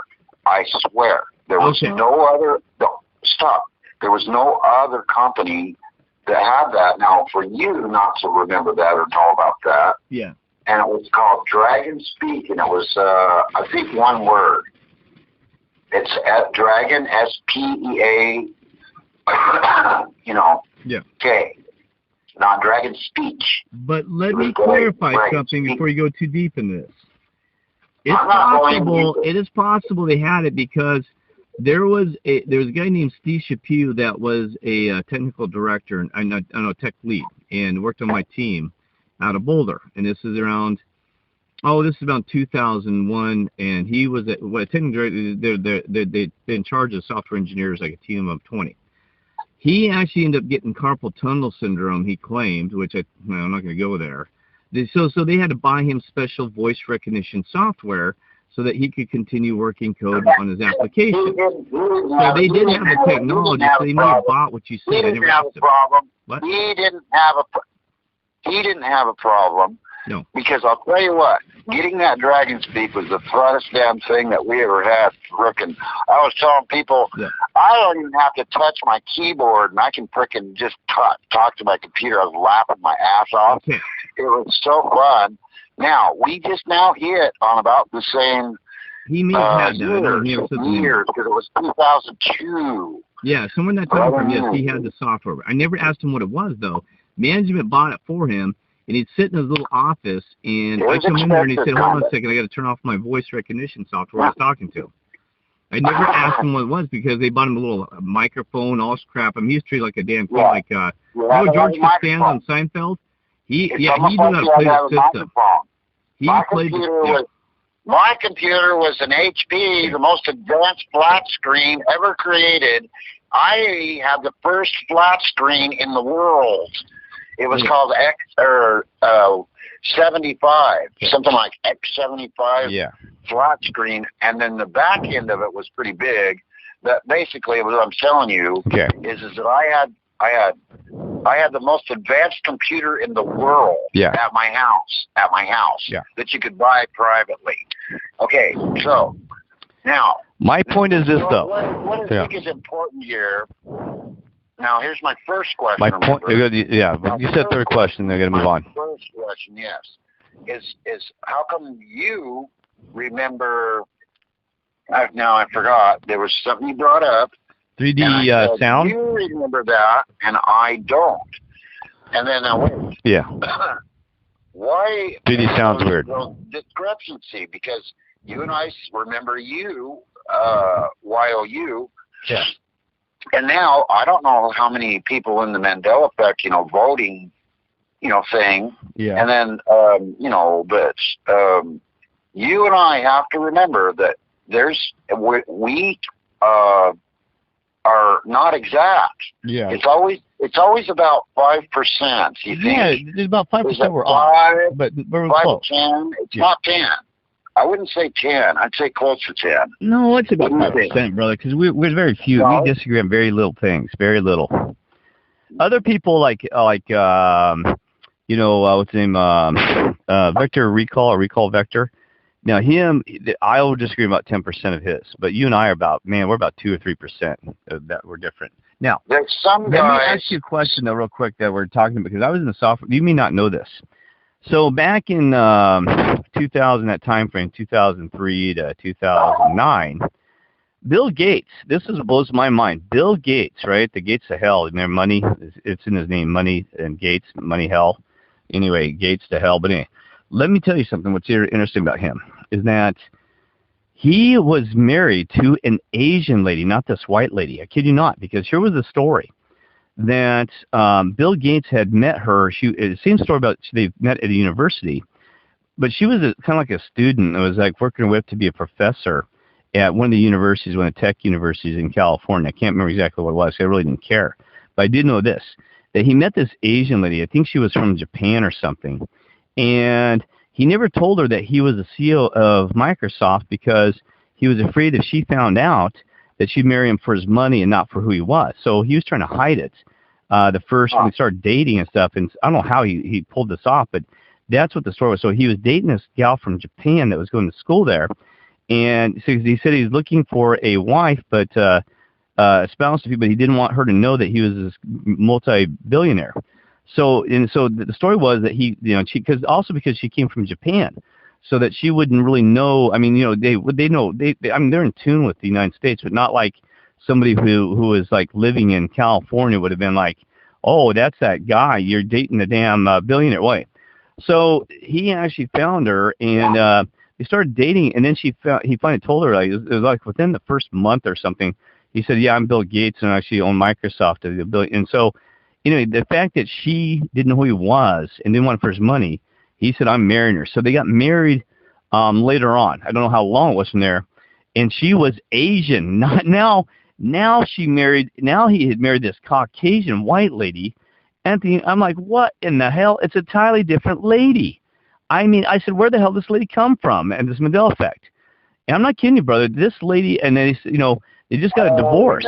there was no other, there was no other company that had that. Now, for you not to remember that or know about that, yeah, and it was called Dragon Speak, and it was, I think, one word. It's at Dragon, S-P-E-A, yeah. K, not Dragon Speech. But let me clarify something before you go too deep in this. It is possible they had it because there was a guy named Steve Chapeau that was a technical director, tech lead, and worked on my team out of Boulder. And this is around 2001, and he was a technical director. They're in charge of software engineers, like a team of 20. He actually ended up getting carpal tunnel syndrome, he claimed, which I'm not going to go there. So they had to buy him special voice recognition software so that he could continue working code on his application. So they did have the technology, so they may have bought what you said. He didn't have a problem. What? He didn't have a problem. No. Because I'll tell you what, getting that Dragon Speak was the funnest damn thing that we ever had. Frickin', I was telling people, I don't even have to touch my keyboard, and I can frickin' just talk to my computer. I was laughing my ass off. Okay. It was so fun. Now, we just now hit on about the same years, because it was 2002. Yeah, someone that told him, yes, he had the software. I never asked him what it was, though. Management bought it for him, and he'd sit in his little office, and I come in there, and he said, hold on a second, I got to turn off my voice recognition software I was talking to. I never asked him what it was because they bought him a little microphone, all this crap. I mean, he was treated like a damn kid, like, George Costanza on Seinfeld? He knew how to play the system. My computer was an HP, the most advanced flat screen ever created. I had the first flat screen in the world. It was called X75, something like X75 flat screen, and then the back end of it was pretty big. That basically, what I'm telling you is that I had the most advanced computer in the world at my house that you could buy privately. Okay, so now my point is this, though. What I think is important here. Now, here's my first question. My point, you said third question. They're going to move on. First question, yes, is how come you remember? Now I forgot. There was something you brought up. 3D sound. You remember that, and I don't. And then wait. Yeah. Why? 3D sounds weird. Discrepancy, because you and I remember you, YOU. Yeah. And now, I don't know how many people in the Mandela effect, voting, thing. Yeah. And then, but you and I have to remember that we are not exact. Yeah. It's always about 5%. You think? Yeah, it's about 5% we're off. But we're 5 close. to 10. It's not 10. I wouldn't say 10. I'd say close to 10. No, it's about 5%, brother, because we're very few. No. We disagree on very little things, very little. Other people what's his name, Vector Recall or Recall Vector. Now I will disagree about 10% of his, but you and I are we're about 2 or 3% that we're different. Now, there's some guys. Let me ask you a question though, real quick, that we're talking about, because I was in the software. You may not know this. So back in 2000, that time frame, 2003 to 2009, Bill Gates, blows my mind. Bill Gates, right? The gates to hell, and their money, it's in his name, money and Gates, money, hell. Anyway, Gates to hell. But anyway, let me tell you something. What's interesting about him is that he was married to an Asian lady, not this white lady. I kid you not, because here was the story. That Bill Gates had met her. The same story about they met at a university, but she was kind of like a student that was like working with to be a professor at one of the universities, one of the tech universities in California. I can't remember exactly what it was. I really didn't care, but I did know this: that he met this Asian lady. I think she was from Japan or something, and he never told her that he was the CEO of Microsoft because he was afraid if she found out that she'd marry him for his money and not for who he was. So he was trying to hide it. When we started dating and stuff, and I don't know how he pulled this off, but that's what the story was. So he was dating this gal from Japan that was going to school there, and so he said he was looking for a wife, but espoused to people, but he didn't want her to know that he was this multi-billionaire. So the story was that he, because she came from Japan, so that she wouldn't really know. I mean, they know I mean, they're in tune with the United States, but not like somebody who is like living in California would have been like, oh, that's that guy, you're dating the damn billionaire. Wait. So he actually found her, and they started dating, and then he finally told her, like, it was like within the first month or something, he said, yeah, I'm Bill Gates, and I actually own Microsoft. And so, the fact that she didn't know who he was and didn't want for his money, he said, I'm marrying her. So they got married later on. I don't know how long it was from there. And she was Asian. Not now. Now he had married this Caucasian white lady. And I'm like, what in the hell? It's a entirely different lady. I mean, I said, where the hell did this lady come from? And this Mandela effect. And I'm not kidding you, brother. This lady, and they just got a divorce.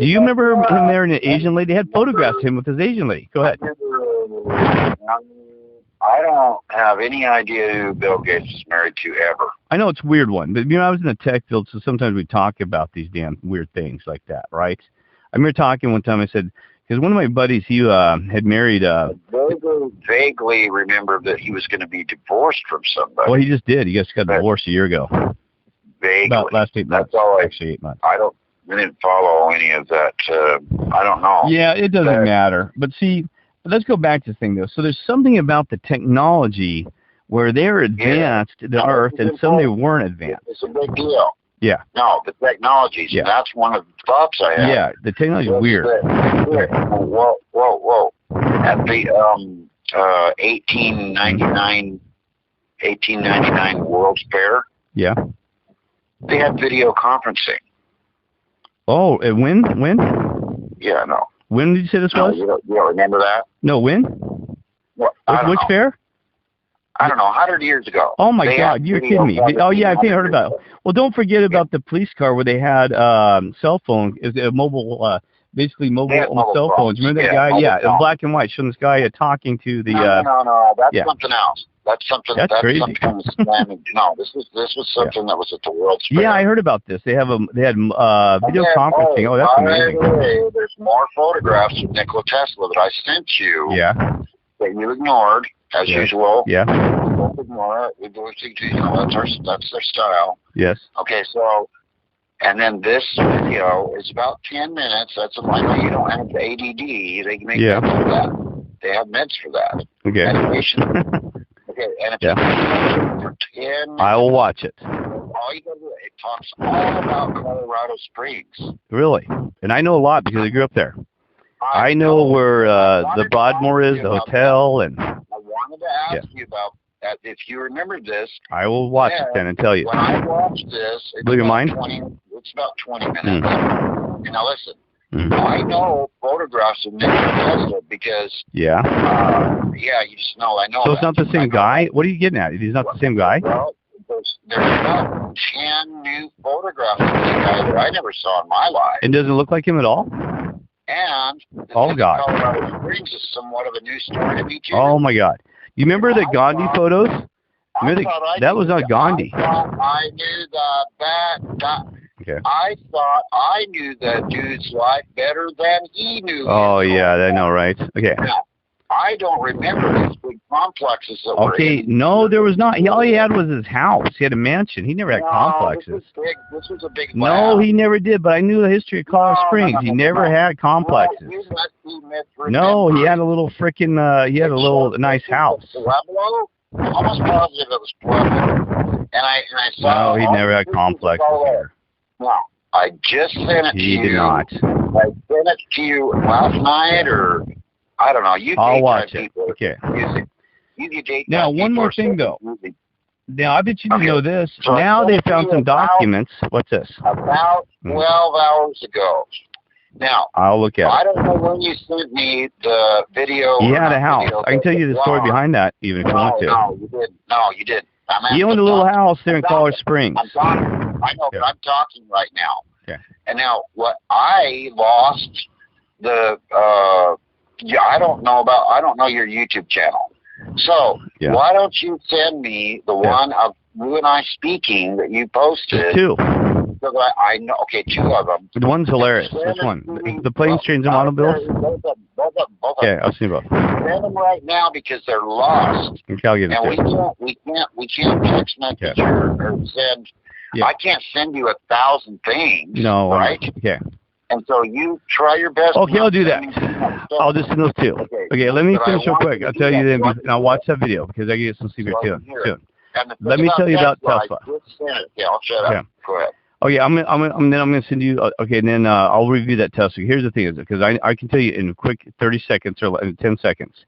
Do you remember him marrying an Asian lady? They had photographs of him with his Asian lady. Go ahead. I don't have any idea who Bill Gates is married to ever. I know it's a weird one, but I was in the tech field, so sometimes we talk about these damn weird things like that, right? I remember talking one time, I said, because one of my buddies, he had married... vaguely remember that he was going to be divorced from somebody. Well, he just did. He just got divorced a year ago. Vaguely. About last 8 months. That's all actually 8 months. I didn't follow any of that. I don't know. Yeah, it doesn't matter. But see, let's go back to the thing, though. So there's something about the technology where they're advanced, the Earth, and some they weren't advanced. It's a big deal. Yeah. No, the technologies. Yeah. That's one of the thoughts I have. Yeah, the technology is weird. Whoa. At the 1899 World's Fair. Yeah. They had video conferencing. Oh, when? Yeah, no. When did you say this was? You don't remember that? No, when? What? Which fair? I don't know, 100 years ago. Oh, my God, you're kidding me. Oh, yeah, I think I heard about it. Well, don't forget about the police car where they had cell phone, mobile, basically mobile cell phones. Remember that guy? Yeah, in black and white, showing this guy talking to the... No, that's something else. That's crazy. No, this was something that was at the World's Fair. Yeah, I heard about this. They had video conferencing. Oh, that's amazing. There's more photographs of Nikola Tesla that I sent you. Yeah. That you ignored, as usual. Yeah. Don't ignore it. That's their style. Yes. Okay, so, and then this video is about 10 minutes. That's I know you don't have the ADD. They can make meds for that. They have meds for that. Okay. Medication. Okay, and it's for 10 minutes. I will watch it. All you gotta do, it talks all about Colorado Springs. Really? And I know a lot because I grew up there. I know where the Broadmoor is, the hotel, and... I wanted to ask you about that. If you remember this... I will watch it then and tell you. When I watched this... Blew your mind? It's about 20 minutes. Now listen, I know photographs of Nikola Tesla because... Yeah? You just know, I know. So it's not the same guy? What are you getting at? He's not the same guy? Well, there's about 10 new photographs of this guy that I never saw in my life. And doesn't look like him at all? And God. Colorado Springs is somewhat of a new story to me, too. Oh, my God. You remember the Gandhi photos? That was not Gandhi. I knew that. Okay. I thought I knew that dude's life better than he knew. Oh, yeah, I know, right? Okay. Now, I don't remember these big complexes that were in. No, there was not. All he had was his house. He had a mansion. He never had complexes. This was a big No, he never did, but I knew the history of Colorado Springs. He never had complexes. No, he had a little freaking, he had a little nice house. Pueblo? Almost positive it was Pueblo. And I saw... No, he never had complexes here. No, I just sent it to you. He did not. I sent it to you last night, or... I don't know. I'll watch it. Okay. Now, one more thing, though. Now, I bet you didn't know this. So now they found some documents. What's this? About 12 hours ago. Now, I'll look at it. I don't know when you sent me the video. He had a house. I can tell you the story behind that, even if you want to. No, you didn't. He owned a little house there in Colorado Springs. I know, but I'm talking right now. Okay. And now, what I lost the... I don't know your YouTube channel. So, why don't you send me the one of you and I speaking that you posted? There's two. So I know. Okay, 2 of them. The one's hilarious. Which one? The planes, trains, and automobiles? Both of them. Okay, I'll see both. Send them right now because they're lost. Okay, I'll get it. And we can't text message or send. Yeah. I can't send you 1,000 things. No. Right? Okay. And so you try your best. Okay, I'll do that. I'll just send those 2. Okay, let me finish real quick. I'll tell you then, and I'll watch that video because I get some secret soon. Let me tell you about Tesla. Yeah, I'll shut up. Go ahead. Okay, I'm gonna send you. Okay, and then I'll review that Tesla. Here's the thing, is because I can tell you in a quick 30 seconds or 10 seconds.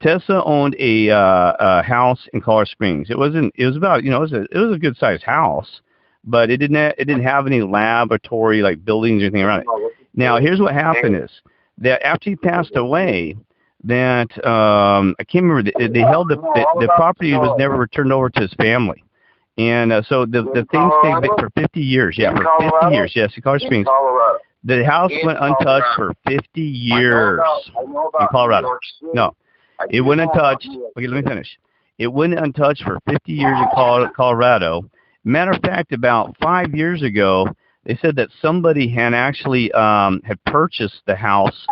Tesla owned a house in Colorado Springs. It was about, it was a good sized house, but it didn't have any laboratory like buildings or anything around it. Now here's what happened is that after he passed away, that I can't remember, they held the property was never returned over to his family. And so the thing stayed for 50 years. Yeah, for 50 years. Yes, in Colorado Springs. The house went untouched for 50 years in Colorado. No, it went untouched. Okay, let me finish. It went untouched for 50 years in Colorado. Matter of fact, about 5 years ago, they said that somebody had actually had purchased the house,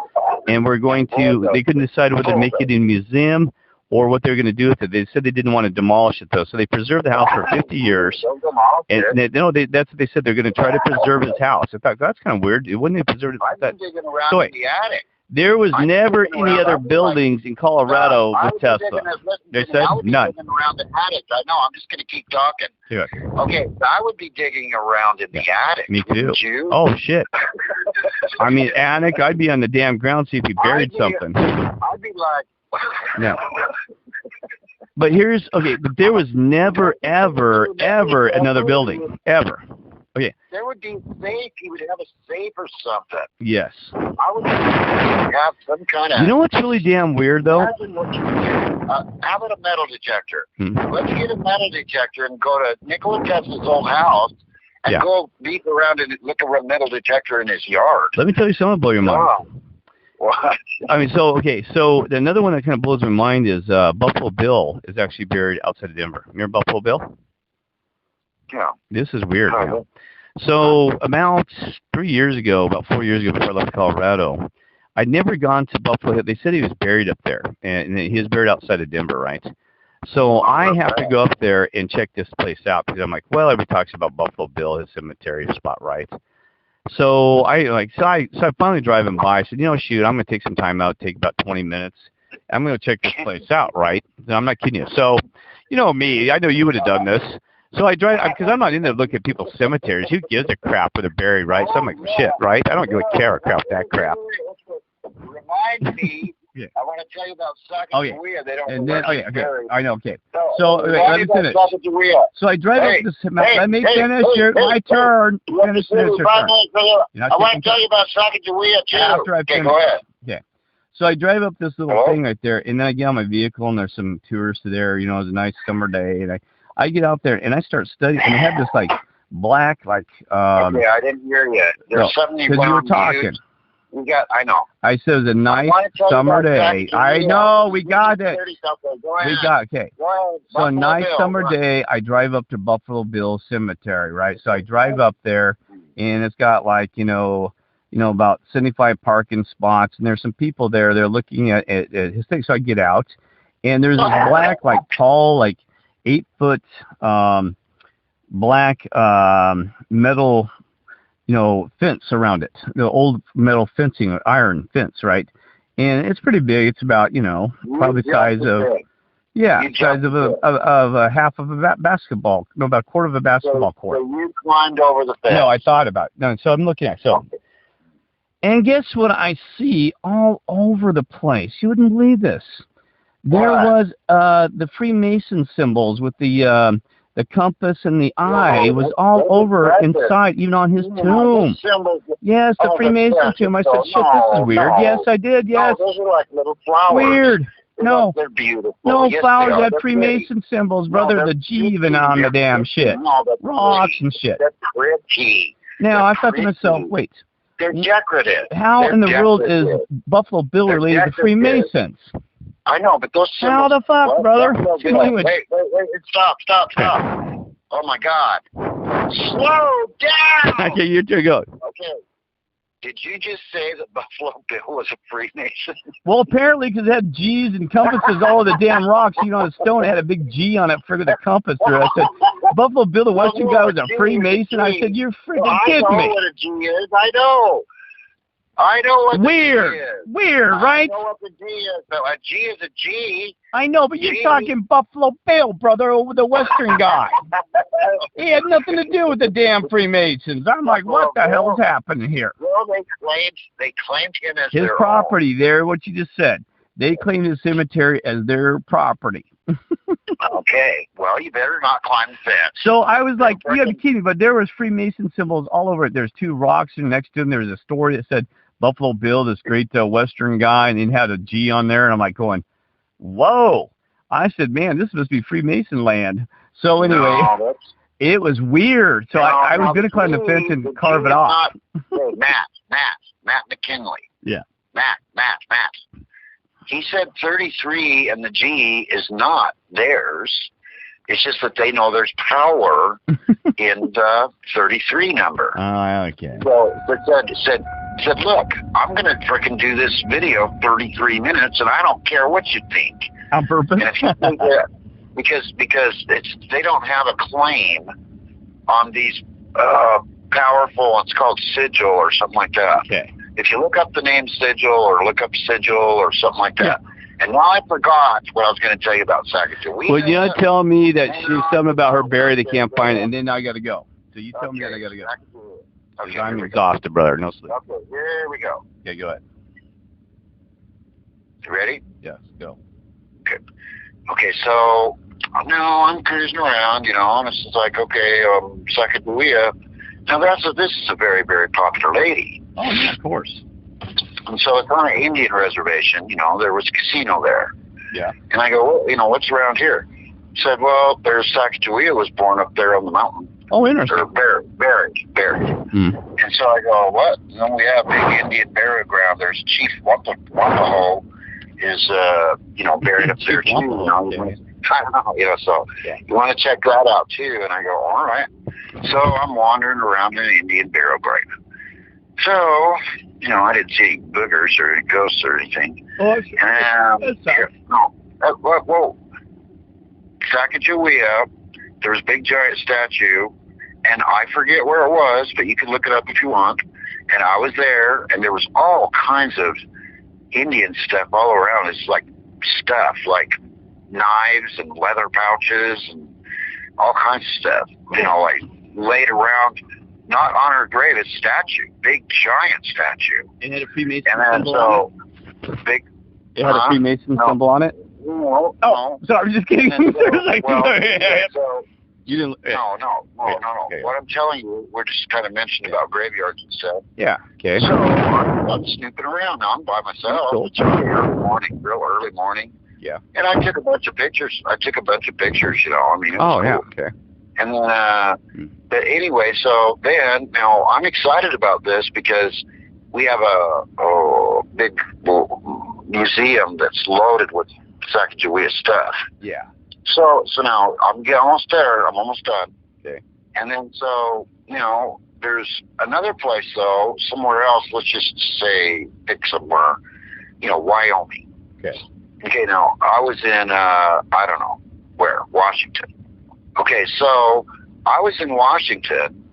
and they couldn't decide whether to make it a museum or what they're going to do with it. They said they didn't want to demolish it, though. So they preserved the house for 50 years. And that's what they said. They're going to try to preserve his house. In fact, that's kind of weird. It wouldn't have preserved it. So wait, there was never any other buildings in Colorado with Tesla. They said none. Around the attic. I know. I'm just going to keep talking. Yeah. Okay, so I would be digging around in the attic. Me too. You? Oh, shit. I mean, attic, I'd be on the damn ground, see if he buried something. I'd be like... No. But but there was never, ever another building. Ever. Okay. There would be safe. You would have a safe or something. Yes. I would have some kind of... You know what's really damn weird, though? Imagine what you do. How about a metal detector? Let's get a metal detector and go to Nikola Tesla's old house and go beat around and look at a metal detector in his yard. Let me tell you something, blow your mind. Oh. What? I mean, so another one that kind of blows my mind is Buffalo Bill is actually buried outside of Denver. Remember Buffalo Bill? Yeah. This is weird now. So about 3 years ago, about 4 years ago before I left Colorado, I'd never gone to Buffalo Hill. They said he was buried up there, and he was buried outside of Denver, right? So I have to go up there and check this place out because I'm like, well, everybody talks about Buffalo Bill, his cemetery spot, right? So I finally driving by. I said, shoot, I'm gonna take some time out, take about 20 minutes. I'm gonna check this place out, right? And I'm not kidding you. So, me, I know you would have done this. So I drive because I'm not in there looking at people's cemeteries. Who gives a crap where they're buried, right? So I'm like, shit, right? I don't really care about that crap. Remind me. Yeah. I want to tell you about Sasgwatchia. They don't. And then, I know. Okay. So let me finish. So I drive up this. Let me finish my turn. Finish your turn. I want to tell you about Sasgwatchia too. After I finish. Go ahead. Okay. So I drive up this little thing right there, and then I get on my vehicle, and there's some tourists there. It was a nice summer day, and I get out there, and I start studying, and they have this black okay, I didn't hear you. There's something because you were talking. I know. I said it was a nice summer day. I know, we got it. Okay. So a nice summer day, I drive up to Buffalo Bill Cemetery, right? So I drive up there, and it's got about 75 parking spots, and there's some people there. They're looking at his thing. So I get out, and there's this black, tall, 8-foot black metal fence around it, the old metal fencing, iron fence, right? And it's pretty big. It's about, probably the size of, size of a half of a basketball, about a quarter of a basketball court. So you climbed over the fence. No, I thought about it. No, so I'm looking at it. And guess what I see all over the place? You wouldn't believe this. There was the Freemason symbols with the compass and the eye was all over inside, even on his tomb. Yes, the Freemason tomb. I said, shit, this is weird. Yes, I did. Yes. Those are like little flowers. Weird. No. They're beautiful. No flowers. Had Freemason symbols, brother. The G even on the damn shit. Rocks and shit. They're pretty. Now, I thought to myself, wait. They're decorative. How in the world is Buffalo Bill related to Freemasons? I know, but those symbols... How the fuck, brother? Wait, stop. Oh my God. Slow down. Okay, your turn. Go. Okay. Did you just say that Buffalo Bill was a Freemason? Well, apparently, because it had G's and compasses all of the damn rocks. You know, the stone had a big G on it for the compass through. I said, Buffalo Bill, the Western guy, was a Freemason. I said, you're freaking kidding me. I know what a G is. I know. I know what the G is. Weird, right? I know what the G is. But a G is a G. I know, but you're talking Buffalo Bill, brother, over the Western guy. He had nothing to do with the damn Freemasons. I'm like, what the hell is happening here? Well, they claimed him as his property. There, what you just said. They claimed his cemetery as their property. Okay, well, you better not climb the fence. So I was like, you gotta be kidding me, but there was Freemason symbols all over it. There's 2 rocks next to him. There was a story that said Buffalo Bill, this great Western guy, and it had a G on there, and I'm like going, whoa. I said, man, this must be Freemason land. So anyway, it was weird. So I was going to climb the fence and carve it off. Matt McKinley. Yeah. Matt. He said 33 and the G is not theirs. It's just that they know there's power in the 33 number. Oh, okay. So it said, look, I'm going to frickin' do this video 33 minutes, and I don't care what you think. On purpose? And if you think that, because they don't have a claim on these powerful, it's called sigil or something like that. Okay. If you look up the name sigil or look up sigil or something like that. Yeah. And now I forgot what I was going to tell you about Sacagawea. Well, you're not telling me that she's something about her buried, they can't find it, and then I got to go. So you tell me that I got to go. Okay, I'm exhausted, brother. No sleep. Okay, here we go. Yeah, go ahead. You ready? Yes, go. Good. Okay, so now I'm cruising around, and it's just like, okay, Sacagawea. Now this is a very, very popular lady. Oh, yeah, of course. And so it's on an Indian reservation, there was a casino there. Yeah. And I go, well, what's around here? He said, well, there's Sacagawea was born up there on the mountain. Oh, interesting. Or buried. And so I go, what? We have big Indian burial ground. There's Chief Wampaho is, buried up there too. I don't know, so you want to check that out too. And I go, all right. So I'm wandering around an Indian burial grave. So, I didn't see any boogers or any ghosts or anything. Oh, whoa. Sacagawea, there was a big giant statue, and I forget where it was, but you can look it up if you want. And I was there, and there was all kinds of Indian stuff all around. It's like stuff, like knives and leather pouches and all kinds of stuff, like laid around. Not on her grave, it's a statue, big giant statue. It had a Freemason symbol on it? Big. It had a Freemason symbol on it? No. Sorry, I'm just kidding. You didn't. No. Okay. What I'm telling you, we're just kind of mentioning about graveyards and stuff. Yeah. Okay. So I'm snooping around now. I'm by myself. Cool. It's real early morning. Yeah. And I took a bunch of pictures. Oh, yeah. Okay. And then, but anyway, so then, now I'm excited about this because we have a big museum that's loaded with Sacagawea stuff. Yeah. So now I'm almost there. I'm almost done. Okay. And then, so, there's another place, though, somewhere else. Let's just say, pick somewhere, Wyoming. Okay. Okay, now, I was in, I don't know, where? Washington. Okay, so I was in Washington,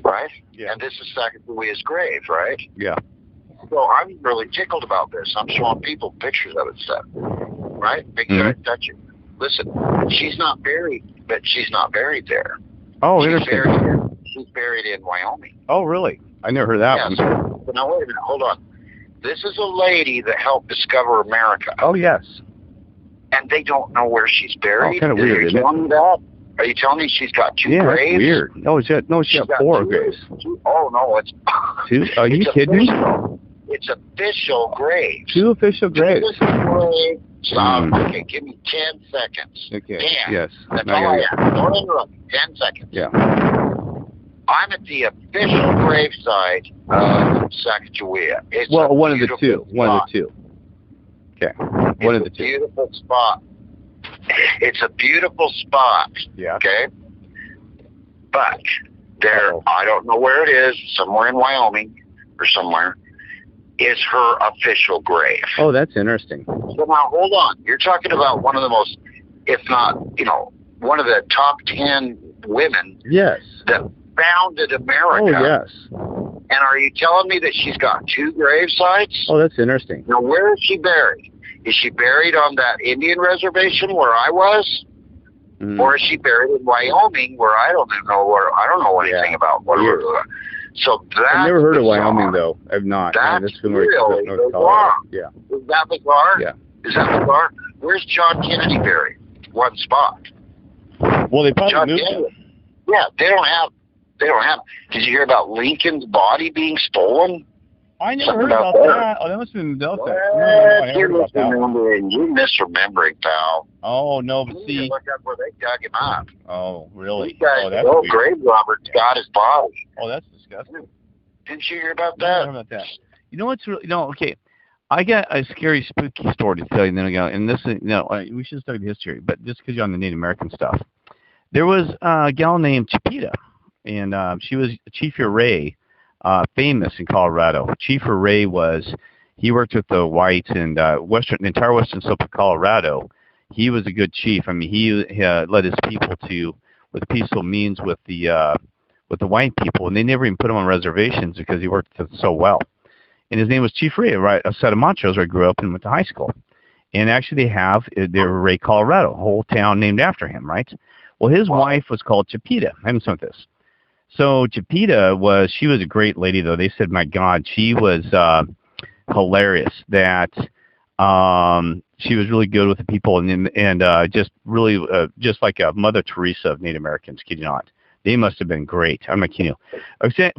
right? Yeah. And this is Sacagawea's grave, right? Yeah. So I'm really tickled about this. I'm showing people pictures of it and stuff, right? Big giant statue. Listen, she's not buried there. Oh, interesting. She's buried in Wyoming. Oh, really? I never heard that one. So now, wait a minute. Hold on. This is a lady that helped discover America. Oh, yes. And they don't know where she's buried. Oh, kind of weird, isn't it? Are you telling me she's got 2 graves? Yeah, weird. No, she's got 4 graves. Oh, no, it's... 2? Are you kidding me? It's official graves. 2 official graves. Okay, give me 10 seconds. Okay, 10. yes. That's all I have. Don't interrupt me. 10 seconds. Yeah. I'm at the official gravesite of Sacagawea. It's one of the 2. One of the 2. Okay. One of the 2. Beautiful spot. It's a beautiful spot. Yeah. Okay. But there, I don't know where it is, somewhere in Wyoming or somewhere, is her official grave. Oh, that's interesting. So now, hold on. You're talking about one of the most, if not, one of the top 10 women that founded America. Oh, yes. And are you telling me that she's got 2 grave sites? Oh, that's interesting. Now, where is she buried? Is she buried on that Indian reservation where I was? Or is she buried in Wyoming where I don't know anything about whatever. So that's I've never heard of Wyoming, though. I've not. That's really bizarre. Yeah. Is that bizarre? Yeah. Is that bizarre? Where's John Kennedy buried? One spot. Well, they probably moved him. Yeah, they don't have. Did you hear about Lincoln's body being stolen? I never heard about that. Oh, that must have been Delta. No, you're misremembering, pal. Oh, no, but see. Look up where they dug him up. Oh, really? That's weird. Grave robbers got his body. Oh, that's disgusting. Didn't you hear about that? I heard about that. You know what's really, okay. I got a scary, spooky story to tell you, and then I go, and this is, we should study the history, but just because you're on the Native American stuff. There was a gal named sCRYPT, and she was Chief Ray, famous in Colorado. Chief Ray he worked with the whites and the entire western slope of Colorado. He was a good chief. I mean, he led his people with peaceful means with the white people, and they never even put him on reservations because he worked so well. And his name was Chief Ray, right, outside of Montrose, where I grew up and went to high school. And actually they're Ray, Colorado, a whole town named after him, right? Well, his wife was called sCRYPT. I haven't seen this. So sCRYPT she was a great lady, though. They said, my God, she was hilarious. That she was really good with the people and just really just like a Mother Teresa of Native Americans, kid you not. They must have been great. I'm not kidding you.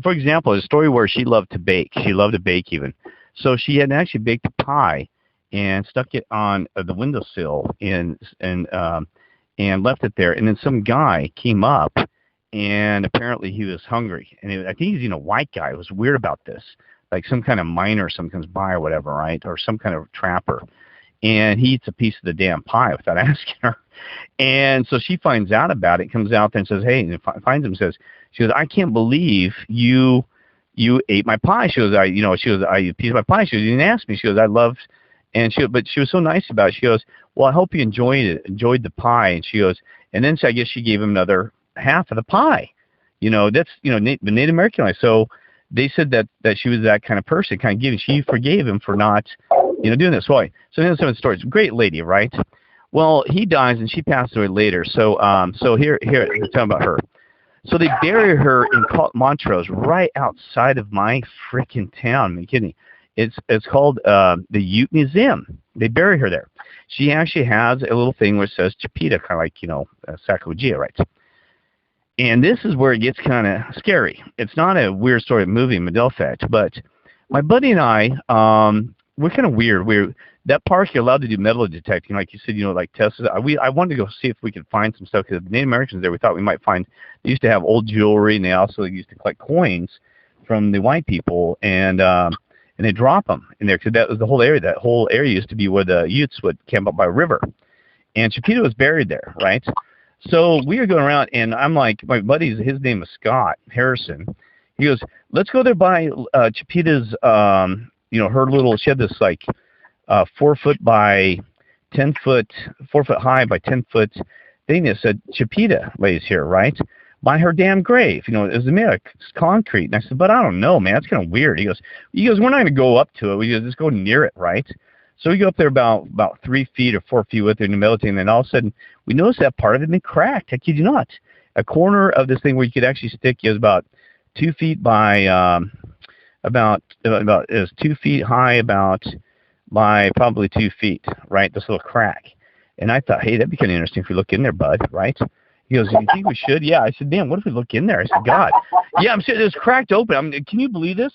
For example, a story where she loved to bake. She loved to bake even. So she had actually baked a pie and stuck it on the windowsill and left it there. And then some guy came up, and apparently he was hungry. And I think he's a white guy. It was weird about this, like some kind of miner, some comes by or whatever, right, or some kind of trapper. And he eats a piece of the damn pie without asking her. And so she finds out about it, comes out there and says, hey, and finds him and says, she goes, I can't believe you ate my pie. She goes, I a piece of my pie. She goes, you didn't ask me. She goes, I loved, but she was so nice about it. She goes, well, I hope you enjoyed the pie. And she goes, and then I guess she gave him another half of the pie. That's, the Native American life. So they said that she was that kind of person, kind of giving. She forgave him for not, doing this. So here's some of the stories. Great lady, right? Well, he dies and she passed away later. So here, let's talk about her. So they bury her in Montrose, right outside of my freaking town. Are you kidding me? It's called the Ute Museum. They bury her there. She actually has a little thing where it says sCRYPT, kind of like Sasgwatchia, right? And this is where it gets kind of scary. It's not a weird story of movie, Mandela effect, but my buddy and I, we're kind of weird. That park, you're allowed to do metal detecting, like you said, like tests. I wanted to go see if we could find some stuff, because the Native Americans there, we thought we might find, they used to have old jewelry, and they also used to collect coins from the white people, and they drop them in there, because that was the whole area. That whole area used to be where the Utes would camp up by a river. And sCRYPT was buried there, right? So we were going around, and I'm like, my buddy's, his name is Scott Harrison. He goes, let's go there by sCRYPT's, her little, she had this like 4 foot by 10 foot, 4 foot high by 10 foot thing that said sCRYPT lays here, right? By her damn grave. It was made of concrete. And I said, but I don't know, man. That's kind of weird. He goes, we're not going to go up to it. We just go near it, right? So we go up there about 3 feet or 4 feet with her and meditating, and then all of a sudden we noticed that part of it had been cracked. I kid you not. A corner of this thing where you could actually stick is about 2 feet by about is 2 feet high, by probably 2 feet, right? This little crack. And I thought, hey, that'd be kind of interesting if we look in there, bud, right? He goes, you think we should? Yeah. I said, damn, what if we look in there? I said, God. Yeah, I'm saying it was cracked open. Can you believe this?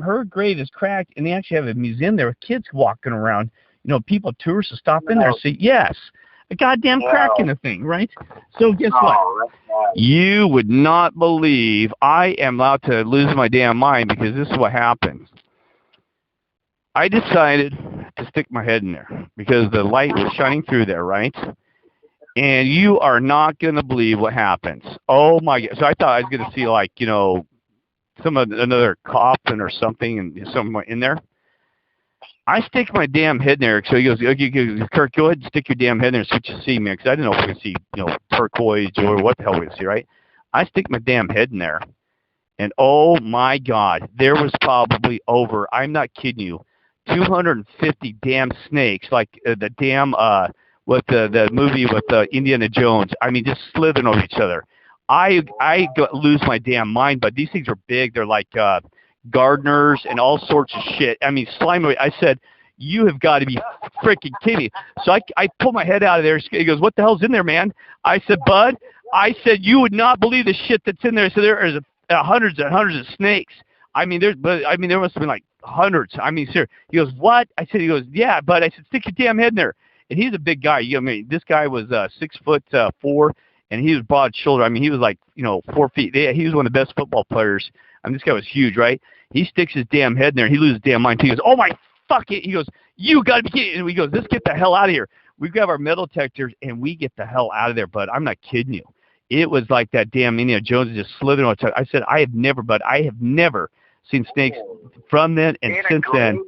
Her grave is cracked, and they actually have a museum there with kids walking around. People, tourists, stop in there and say, yes, a goddamn crack in the thing, right? So guess what? You would not believe I am allowed to lose my damn mind, because this is what happened. I decided to stick my head in there because the light was shining through there, right? And you are not going to believe what happens. Oh, my God. So I thought I was going to see, like, you know, another coffin or something and somewhere in there. I stick my damn head in there. So he goes, okay, Kirk, go ahead and stick your damn head in there and see what you see, man. Because I didn't know if we could see, you know, turquoise or what the hell we could see, right? I stick my damn head in there. And oh, my God, there was probably over, I'm not kidding you, 250 damn snakes, like the damn, with the movie with Indiana Jones. I mean, just slithering over each other. I lose my damn mind, but these things are big. They're like gardeners and all sorts of shit. I mean, slime. I said, you have got to be freaking kidding me. So I pull my head out of there. He goes, what the hell's in there, man? I said, Bud, I said, you would not believe the shit that's in there. So there is hundreds and hundreds of snakes. I mean, there must have been like hundreds. I mean, sir. He goes, what? I said, he goes, yeah, Bud. I said, stick your damn head in there. And he's a big guy. I mean, this guy was 6'4", and he was broad shouldered. I mean, he was like, you know, 4 feet. He was one of the best football players. I mean, this guy was huge, right? He sticks his damn head in there. And he loses his damn mind. He goes, oh my fuck it. He goes, you got to be kidding. And he goes, let's get the hell out of here. We grab our metal detectors and we get the hell out of there, Bud. I'm not kidding you. It was like that damn Indiana Jones just slithering on. I said, I have never seen snakes from then and since then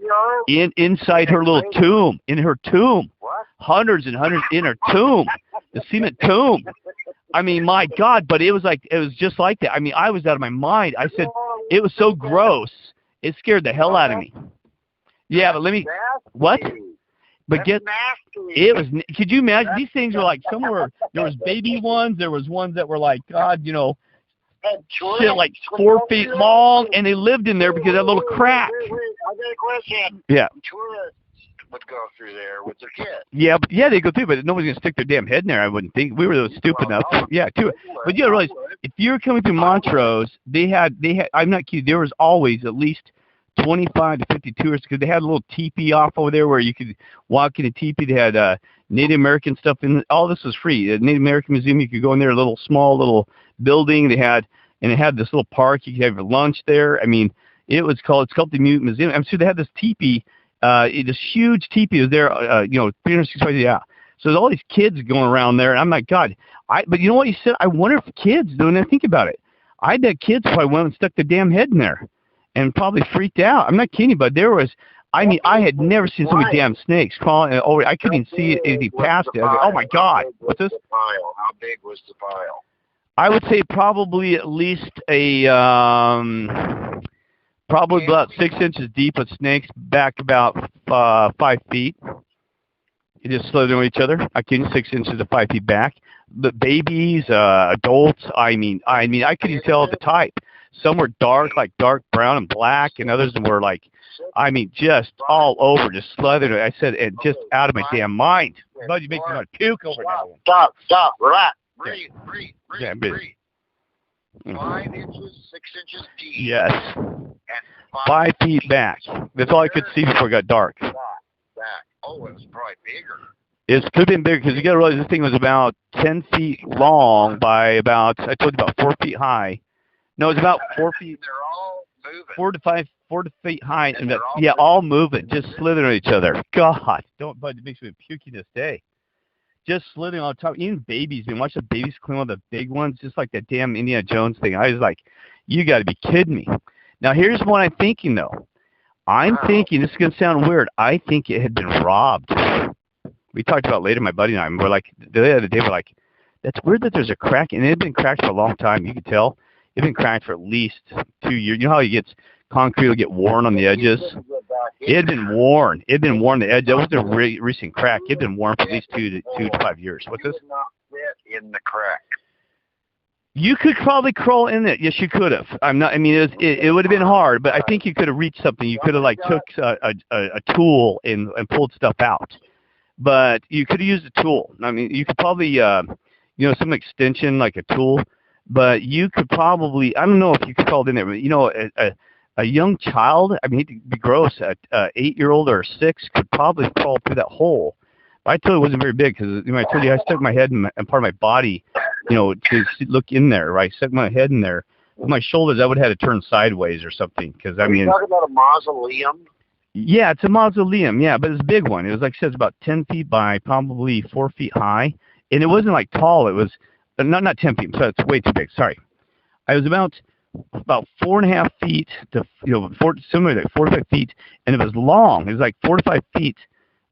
inside her little tomb, in her tomb. What? Hundreds and hundreds in her tomb, the cement tomb. I mean, my God, but it was just like that. I mean, I was out of my mind. I said, it was so gross. It scared the hell out of me. Yeah, but what? But it was, could you imagine? These things were like, there was baby ones. There was ones that were like, God, you know, shit, like 4 feet long, and they lived in there because of that little crack. Wait, I got a question. Yeah. Tourists would go through there with their kids. Yeah, they go through, but nobody's gonna stick their damn head in there. I wouldn't think. We were stupid enough. Yeah, too. But you realize, if you were coming through Montrose, they had. I'm not kidding. There was always at least 25 to 50 tourists because they had a little teepee off over there where you could walk in a teepee. They had Native American stuff, and all this was free. The Native American Museum, you could go in there, a small little building. They had this little park. You could have your lunch there. I mean, it's called the Museum. I'm sure they had this teepee. This huge teepee was there, 365 days. Yeah. So there's all these kids going around there, and I'm like, God. But you know what you said? I wonder if kids, when I think about it, I bet kids probably went and stuck their damn head in there and probably freaked out. I'm not kidding, but there was, I mean, I had never seen so many damn snakes crawling over. I couldn't even see it as he passed it. I was like, oh, my God. What's this? How big was the pile? I would say probably at least probably about 6 inches deep of snakes, back about 5 feet. You just slither on each other. I can 6 inches to 5 feet back. The babies, adults. I mean, I couldn't tell the type. Some were dark, like dark brown and black, and others were like, I mean, just all over, just slathered. I said, and just out of my damn mind. But you make me want to puke over that one. Stop, relax. Breathe. Yeah, breathe. 5 inches, 6 inches deep. Yes. And 5 feet back. That's all I could see before it got dark. Back. Oh, it was probably bigger. It could have been bigger because you got to realize this thing was about 10 feet long by about, I told you, about 4 feet high. No, it's about 4 feet. They're all moving. 4 feet high, and all moving, just slithering at each other. God, but it makes me puke this day. Just slithering on top. Even babies, man, watch the babies clean all the big ones, just like that damn Indiana Jones thing. I was like, you got to be kidding me. Now, here's what I'm thinking, though. I'm thinking, this is going to sound weird, I think it had been robbed. We talked about it later, my buddy and I. We're like, the other day, we're like, that's weird that there's a crack, and it had been cracked for a long time. You could tell. It had been cracked for at least 2 years. You know how concrete will get worn on the edges? It had been worn. It had been worn on the edge. That wasn't a recent crack. It had been worn for at least 2 to 5 years. What's this? You would not fit in the crack. You could probably crawl in it. Yes, you could have. It would have been hard, but I think you could have reached something. You could have took a tool and pulled stuff out. But you could have used a tool. I mean, you could probably some extension like a tool. But you could probably, I don't know if you could crawl in there, but a young child, I mean, it'd be gross, a 8-year-old or a 6 could probably crawl through that hole. But I told you it wasn't very big because I told you I stuck my head and part of my body, to look in there, right? Stuck my head in there. With my shoulders, I would have had to turn sideways or something. Because Are you talking about a mausoleum? Yeah, it's a mausoleum, yeah, but it's a big one. It was, like I said, it's about 10 feet by probably 4 feet high. and it wasn't like tall. It was not 10 feet. So it's way too big. Sorry. I was about 4.5 feet to similar to 4 to 5 feet, and it was long. It was like 4 to 5 feet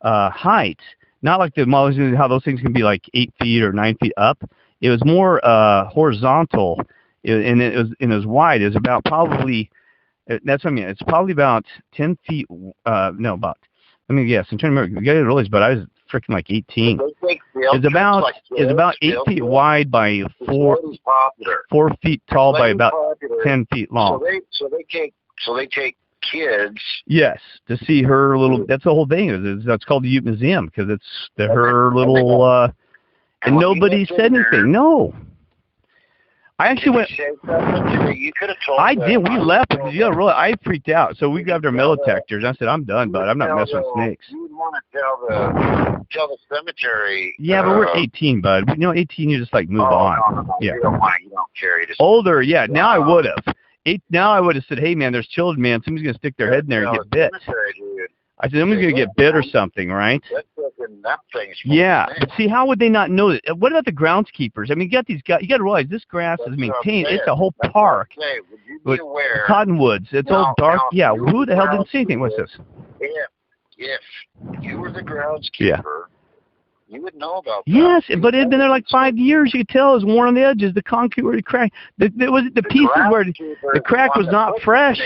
height. Not like the models, how those things can be like 8 feet or 9 feet up. It was more horizontal, and it was wide. It was about probably, that's what I mean. It's probably about 10 feet. No, about. I mean, yes. I'm trying to remember. You got to realize, but I was freaking like 18. It's about 8 feet wide by 4 feet tall by about 10 feet long. So they take kids. Yes, to see her little. That's the whole thing. That's called the Ute Museum because it's her little. And nobody said anything. No. I actually went. You could have told. I did. We left because I freaked out. So we grabbed our metal detectors. I said, "I'm done, but I'm not messing with snakes." You would want to tell the cemetery. Yeah, but we're 18, bud. 18, you just like move on. No. Yeah. You don't care. You just Older, yeah. Now I would have. Now I would have said, "Hey, man, there's children, man. Somebody's gonna stick their head in there and get bit." I said, "Somebody's gonna get bit or something, right?" Yeah, but see, how would they not know that? What about the groundskeepers? I mean, you got these guys. You got to realize this grass is maintained. It's a whole park with cottonwoods. It's all dark. Yeah, who the hell didn't see anything? What's this? If you were the groundskeeper, you would know about that. Yes, but it had been there like 5 years. You could tell it was worn on the edges. The concrete where it cracked. The pieces where the crack was not fresh.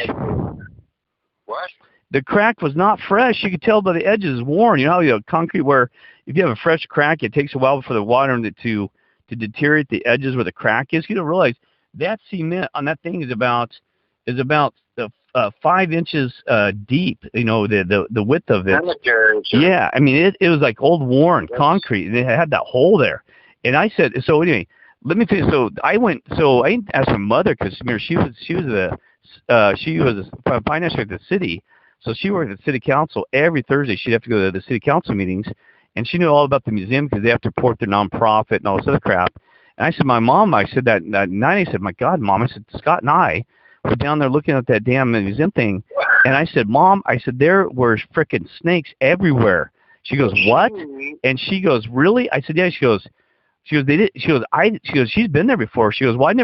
What? The crack was not fresh. You could tell by the edges worn. You know how concrete where if you have a fresh crack, it takes a while for the water to deteriorate the edges where the crack is. You don't realize that cement on that thing is about 5 inches deep. The width of it. Yeah, I mean it was like old worn concrete. They had that hole there, and I said so. Anyway, let me tell you. So I asked my mother because she was a finance director at the city. So she worked at the city council. Every Thursday she'd have to go to the city council meetings, and she knew all about the museum because they have to report their nonprofit and all this other crap. And I said, my mom, I said that night, I said, my God, Mom, I said, Scott and I were down there looking at that damn museum thing, and I said, Mom, I said, there were frickin' snakes everywhere. She goes, what? And she goes, really? I said, yeah. She goes, she's been there before. She goes, well,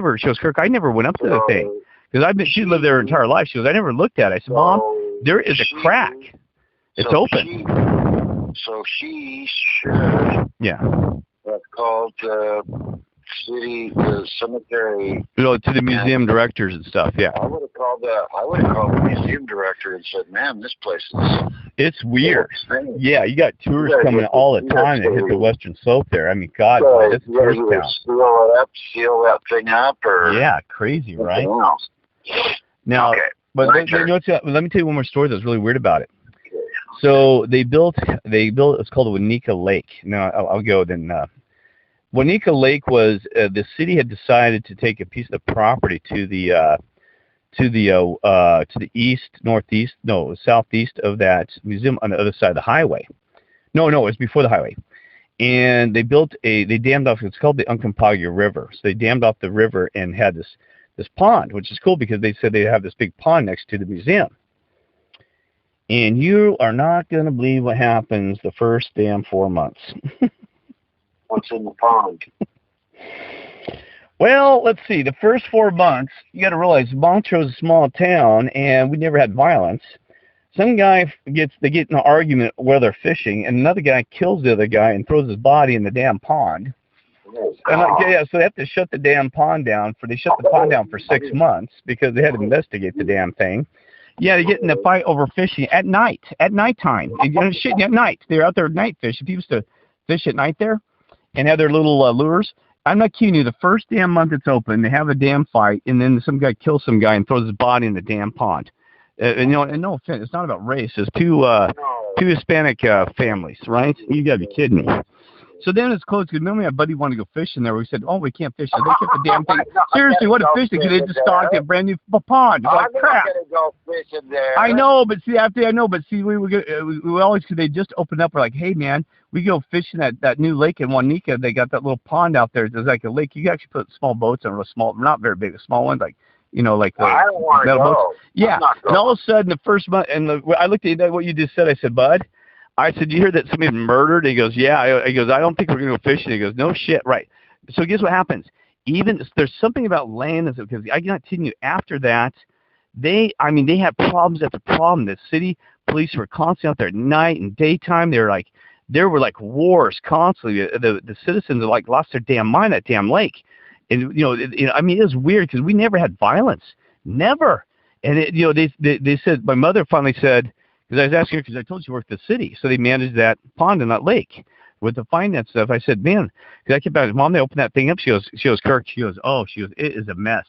Kirk, I never went up to the thing because she lived there her entire life. She goes, I never looked at it. I said, Mom, there is a crack. It's open. So she should. Yeah. That's called city cemetery. To the museum directors and stuff. Yeah. I would have called the museum director and said, "Man, this place is." It's weird. Yeah, you got tourists coming all the time that hit the western slope there. I mean, God, it's a tourist town. Seal that thing up, or crazy, right? Now. Okay. But let me tell you one more story that was really weird about it. So they built it's called the Wanika Lake. Now I'll go then. Wanika Lake was the city had decided to take a piece of the property to the southeast of that museum on the other side of the highway. No, it was before the highway. And they dammed off. It's called the Uncompahgre River. So they dammed off the river and had this pond, which is cool because they said they have this big pond next to the museum. And you are not going to believe what happens the first damn 4 months. What's in the pond? Well, let's see. The first 4 months, you got to realize Montrose is a small town, and we never had violence. Some guy they get in an argument where they're fishing, and another guy kills the other guy and throws his body in the damn pond. And so they have to shut the damn pond down. They shut the pond down for 6 months because they had to investigate the damn thing. Yeah, they get in a fight over fishing at nighttime. At night. They're out there at night fishing. People used to fish at night there and have their little lures. I'm not kidding you. The first damn month it's open, they have a damn fight, and then some guy kills some guy and throws his body in the damn pond. And no offense, it's not about race. It's two Hispanic families, right? You gotta be kidding me. So then it's closed because remember my buddy wanted to go fishing there. We said, oh, we can't fish. So they kept the damn thing. Seriously, what a fishing? Because they just stocked a brand new pond. Like, crap. Go fishing there. I know, but see, we always, because they just opened up, we're like, hey, man, we go fishing that new lake in Wanika. They got that little pond out there. There's like a lake. You can actually put small boats on, not very big, small ones, like, like the I don't want to metal go. boats. Yeah. And all of a sudden, the first month, and I looked at what you just said. I said, bud, I said, you hear that somebody murdered? He goes, yeah. He goes, I don't think we're going to go fishing. He goes, no shit, right. So guess what happens? Even there's something about land, because I cannot tell you, after that, they had problems after problem. The city police were constantly out there at night and daytime. There were like wars constantly. The citizens like lost their damn mind at damn lake. And it was weird because we never had violence, never. And they said, my mother finally said, because I was asking her, because I told you worked at the city, so they managed that pond and that lake with the finance stuff. I said, man, because I kept asking, Mom, they opened that thing up. She goes, Kirk, it is a mess.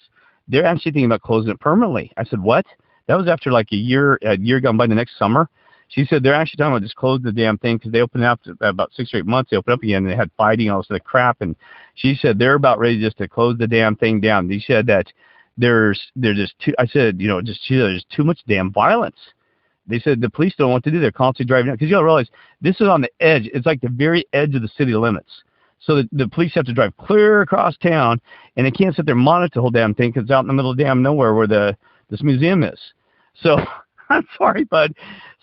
They're actually thinking about closing it permanently. I said, what? That was after like a year gone by the next summer. She said they're actually talking about just closing the damn thing because they opened it up about 6 or 8 months. They opened up again and they had fighting, all this other crap. And she said they're about ready just to close the damn thing down. They said that there's just too. I said, there's too much damn violence. They said the police don't know what to do. They're constantly driving out because you got to realize this is on the edge. It's like the very edge of the city limits. So the police have to drive clear across town, and they can't sit there and monitor the whole damn thing because it's out in the middle of damn nowhere where this museum is. So I'm sorry, bud.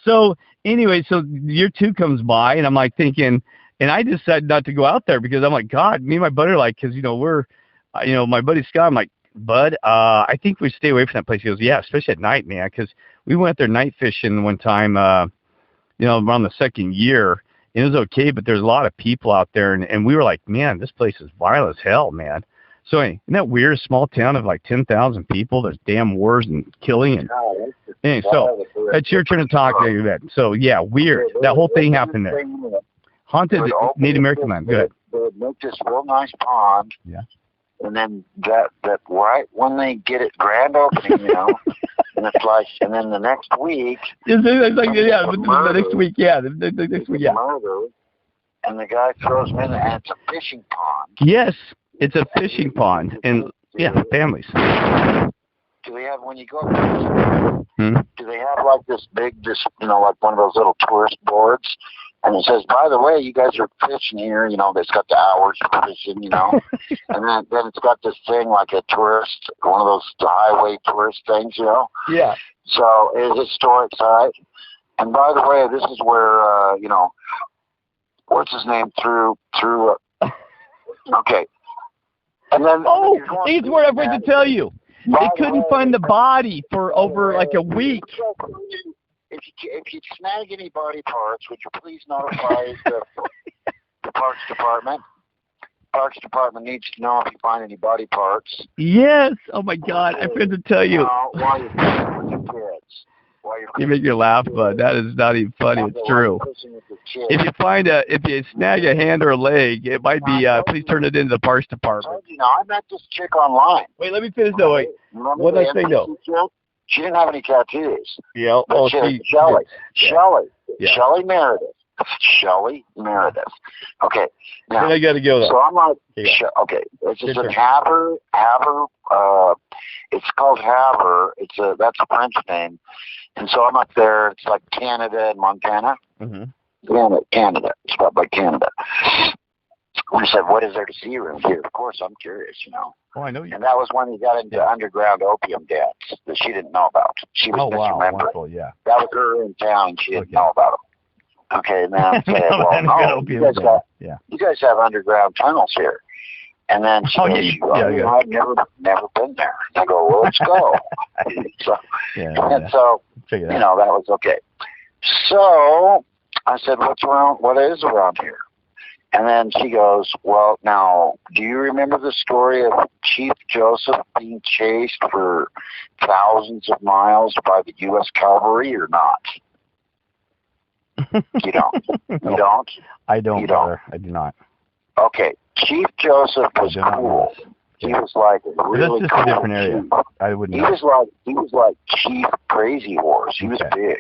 So anyway, so year 2 comes by, and I'm like thinking, and I decided not to go out there because I'm like, God, me and my buddy are like, because we're, my buddy Scott, I'm like, Bud, I think we stay away from that place. He goes, yeah, especially at night, man, because we went there night fishing one time, around the second year. It was okay, but there's a lot of people out there, and we were like, man, this place is violent as hell, man. So anyway, isn't that weird? A small town of like 10,000 people. There's damn wars and killing. And anyway, so it's your turn to talk, David. So yeah, weird. That whole thing happened there. Haunted Native American land. Go ahead. They would make this real nice pond. Yeah. And then that right when they get it grand opening, and it's like, and then the next week. It's like, yeah, the next week, yeah, the next week, yeah. Murder, and the guy throws them in, and it's a fishing pond. Yes, it's a fishing pond, and yeah, families. Do they have, when you go up there, do they have like this big, like one of those little tourist boards? And it says, by the way, you guys are fishing here, it's got the hours for fishing, and then it's got this thing like a tourist, one of those highway tourist things, Yeah. So it is a historic site. And by the way, this is where, what's his name, through okay. And then, it's what I forgot to tell you. They couldn't find the body for over like a week. If you snag any body parts, would you please notify the Parks Department? Parks Department needs to know if you find any body parts. Yes. Oh my God, I forgot to tell you. While you're fishing with your kids. You make me laugh, bud. That is not even funny. It's true. If you snag a hand or a leg, it might be. Please turn it into the Parks Department. I met this chick online. Wait, let me finish though. Wait, what did I say though? She didn't have any tattoos. Yeah. Shelley. Yeah. Shelley Meredith. Shelley Meredith. Okay. Now, then I got to go though. So I'm like, okay. This is in Havre. It's called Havre. That's a French name. And so I'm up there. It's like Canada and Montana. Mm-hmm. Canada. It's about by Canada. We said, what is there to see around here? Of course, I'm curious, Oh, I know you. And that was when he got into underground opium dens that she didn't know about. She was misremembering. Yeah. That was her in town. She didn't know about them. Okay, now I'm saying, well, no, you guys have underground tunnels here. And then she goes, I've never been there. I go, well, let's go. So that was okay. So I said, what is around here? And then she goes, well, now, do you remember the story of Chief Joseph being chased for thousands of miles by the U.S. cavalry or not? You don't? You don't? I don't. You don't? I do not. Okay. Chief Joseph was cool. He was like really that's just cool. A different area. I wouldn't. He was like Chief Crazy Horse. He was big.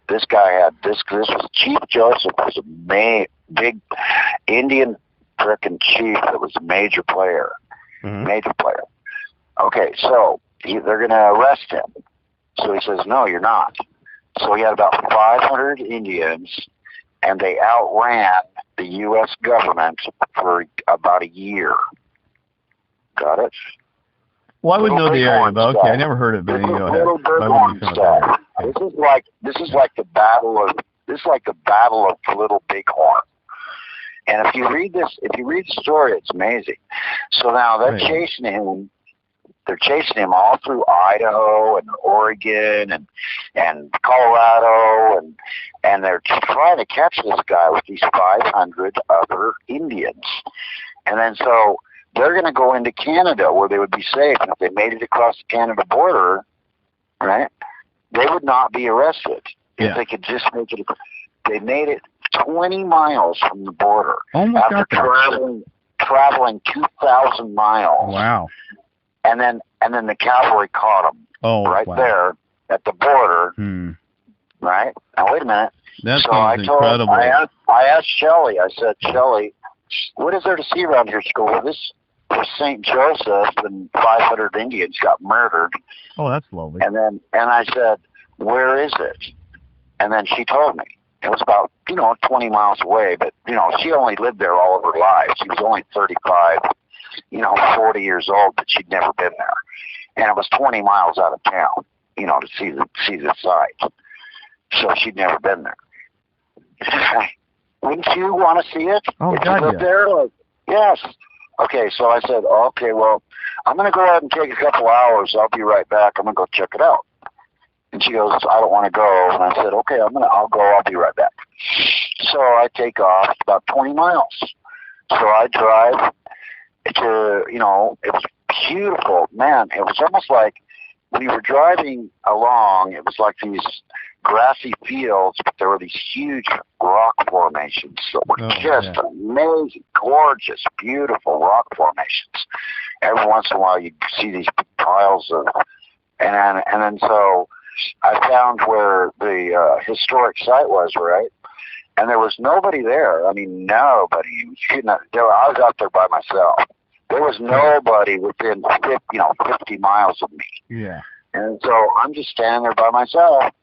This guy had this was Chief Joseph was a big Indian frickin' chief that was a major player. Mm-hmm. Major player. Okay, so they're going to arrest him. So he says, no, you're not. So he had about 500 Indians, and they outran the U.S. government for about a year. Got it? Well, I wouldn't know the area, but okay, I never heard of it. This is like the Battle of This is like the Battle of Little Bighorn. And if you read the story, it's amazing. So now they're chasing him. They're chasing him all through Idaho and Oregon and Colorado, and they're trying to catch this guy with these 500 other Indians. And then so they're going to go into Canada where they would be safe. And if they made it across the Canada border, right, they would not be arrested if they could just make it. They made it 20 miles from the border after traveling 2,000 miles. Wow. And then the cavalry caught them there at the border. Right? Now, wait a minute. That sounds incredible. I asked Shelley. I said, Shelley, what is there to see around here? She goes, well, this was St. Joseph, and 500 Indians got murdered. Oh, that's lovely. And I said, where is it? And then she told me. It was about, 20 miles away, but, she only lived there all of her life. She was only 35, 40 years old, but she'd never been there. And it was 20 miles out of town, to see the site. So she'd never been there. Wouldn't you want to see it? Oh, if God, you lived there? Like, yes. Okay, so I said, okay, well, I'm going to go ahead and take a couple hours. I'll be right back. I'm going to go check it out. And she goes, I don't want to go. And I said, okay, I'll go. I'll be right back. So I take off about 20 miles. So I drive to, it was beautiful. Man, it was almost like we were driving along. It was like these grassy fields, but there were these huge rock formations that were just amazing, gorgeous, beautiful rock formations. Every once in a while, you'd see these piles of, and then so I found where the historic site was, right? And there was nobody there. I mean, nobody. I was out there by myself. There was nobody within 50 miles of me. Yeah. And so I'm just standing there by myself.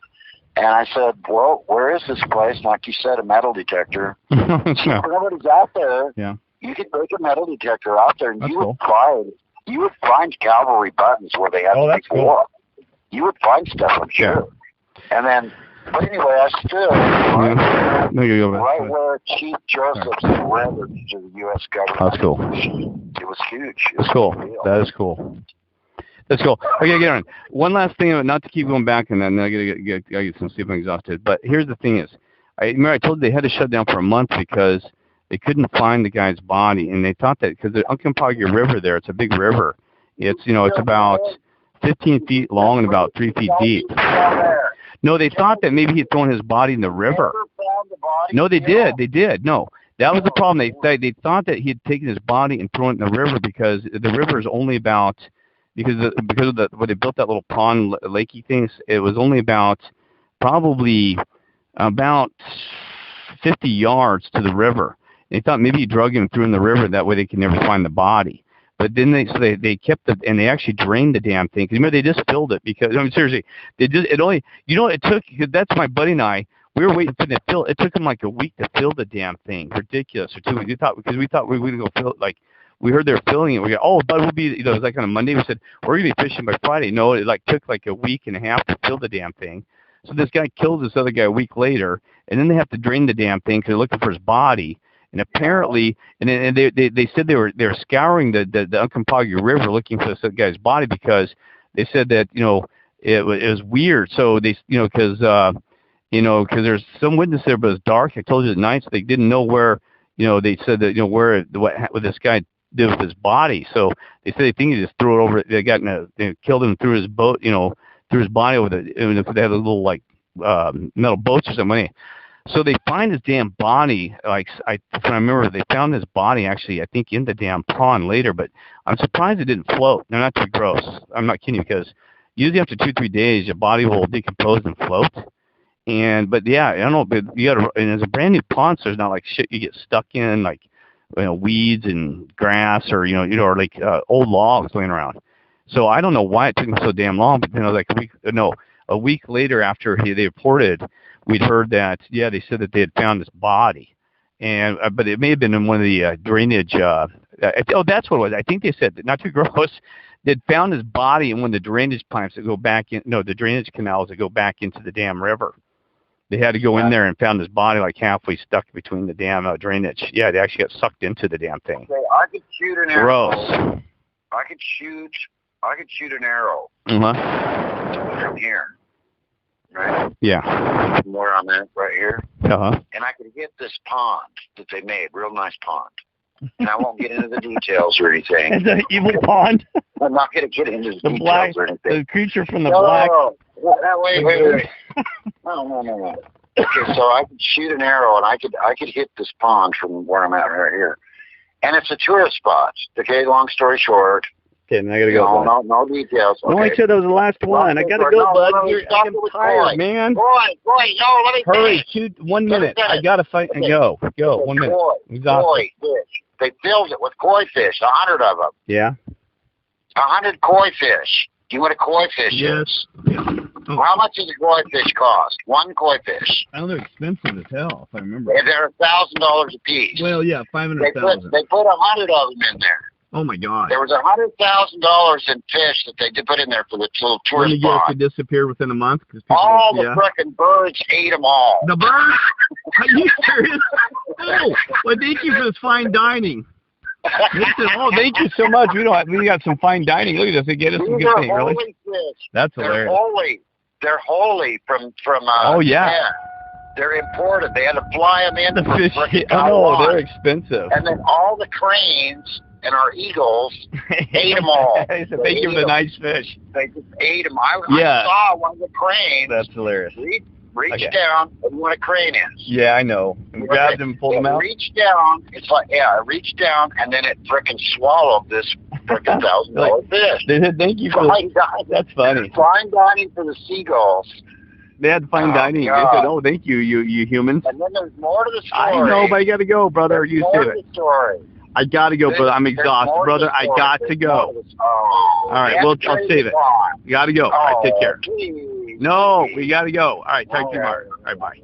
And I said, well, where is this place? And like you said, a metal detector. If nobody's out there, you could take a metal detector out there, and you would find cavalry buttons where they had the big war. You would find stuff, I'm sure. And then, but anyway, I stood right where Chief Joseph surrendered to the U.S. government. That's cool. It was huge. That's cool. That is cool. That's cool. Okay, get on. One last thing, not to keep going back, and then I gotta get some sleep. I'm exhausted. But here's the thing: I told you they had to shut down for a month because they couldn't find the guy's body, and they thought that because the Uncompahgre River there, it's a big river. It's it's about 15 feet long and about 3 feet deep. No, they thought that maybe he had thrown his body in the river. No, they did. They did. No, that was the problem. They thought that he had taken his body and thrown it in the river because the river is only about because of when they built that little pond lakey things. It was only probably about 50 yards to the river. They thought maybe he drug him and threw in the river. That way they could never find the body. But then they kept it, and they actually drained the damn thing. Because they just filled it because seriously, it took. Cause that's my buddy and I. We were waiting for them to fill. It took them like a week to fill the damn thing. Ridiculous. Or 2 weeks. We thought we were gonna go fill it. Like we heard they were filling it. We go, but we'll be. It was like on a Monday. We said we're gonna be fishing by Friday. No, it took like a week and a half to fill the damn thing. So this guy kills this other guy a week later, and then they have to drain the damn thing because they're looking for his body. And apparently, and they said they were scouring the Uncompahgre River looking for this guy's body because they said that it was weird. So they because there's some witness there, but it was dark. I told you at night, so they didn't know where they said that what this guy did with his body. So they said they think he just threw it over. They killed him through his boat, threw his body over they had a little like metal boats or something. So they find his damn body, I remember they found his body actually, I think, in the damn pond later, but I'm surprised it didn't float. Now, not to be gross. I'm not kidding you, because usually after 2-3 days, your body will decompose and float. But yeah, I don't know, but and it's a brand new pond, so there's not like shit you get stuck in, like, weeds and grass or, or like old logs laying around. So I don't know why it took them so damn long, but then like a week later after they reported, we'd heard that, they said that they had found his body. But it may have been in one of the drainage, that's what it was. I think they said, not too gross, they'd found his body in one of the drainage pipes that go back in, the drainage canals that go back into the damn river. They had to go in there and found his body like halfway stuck between the damn drainage. Yeah, they actually got sucked into the damn thing. Okay, I could shoot an arrow. Gross. I could shoot an arrow. From here. Right? Yeah. From where I'm at, right here. Uh-huh. And I could hit this pond that they made, real nice pond. And I won't get into the details or anything. It's an evil pond. I'm not going to get into the details or anything. The creature from the black. Wait. No. Okay, so I could shoot an arrow, and I could hit this pond from where I'm at right here. And it's a tourist spot. Okay, long story short. Okay, I gotta go. No details. Okay. No, I said that was the last one. I gotta go, bud. I'm tired, man. Boy, no, let me hurry, shoot 1 minute. I gotta fight and go. Go, 1 minute. Koi fish. They filled it with koi fish, 100 of them. Yeah. 100 koi fish. Do you know what a koi fish is? Yeah. Oh. How much does a koi fish cost? One koi fish. I know they're expensive as hell, if I remember. And they're $1,000 a piece. Well, yeah, 500,000. They put 100 of them in there. Oh my God! There was $100,000 in fish that they did put in there for the little tourist spot. Could disappear within a month. All the frickin' birds ate them all. The birds? Are you serious? Oh, well, thank you for this fine dining. Listen, thank you so much. We got some fine dining. Look at this. They get us some good things. Really? Fish. That's hilarious. They're holy from. Oh yeah. They're imported. They had to fly them in. The fish. Oh, they're expensive. And then all the cranes and our eagles ate them all. They said, thank you for the nice fish. They just ate them. I saw one of the cranes. That's hilarious. Reach down and what a crane is. Yeah, I know. And grabbed them and pulled them out. Reach down. It's like, it reached down and then it frickin' swallowed this frickin' $1,000 fish. They said, thank you for That's funny. Fine dining for the seagulls. They had fine dining. God. They said, oh, thank you, you humans. And then there's more to the story. I know, but I got to go, brother. You more to the story. I got to go, brother. I'm exhausted, brother. I got to go. All right, well, I'll save it. You got to go. All right, take care. Please. No, we got to go. All right, talk to you tomorrow. All right, bye.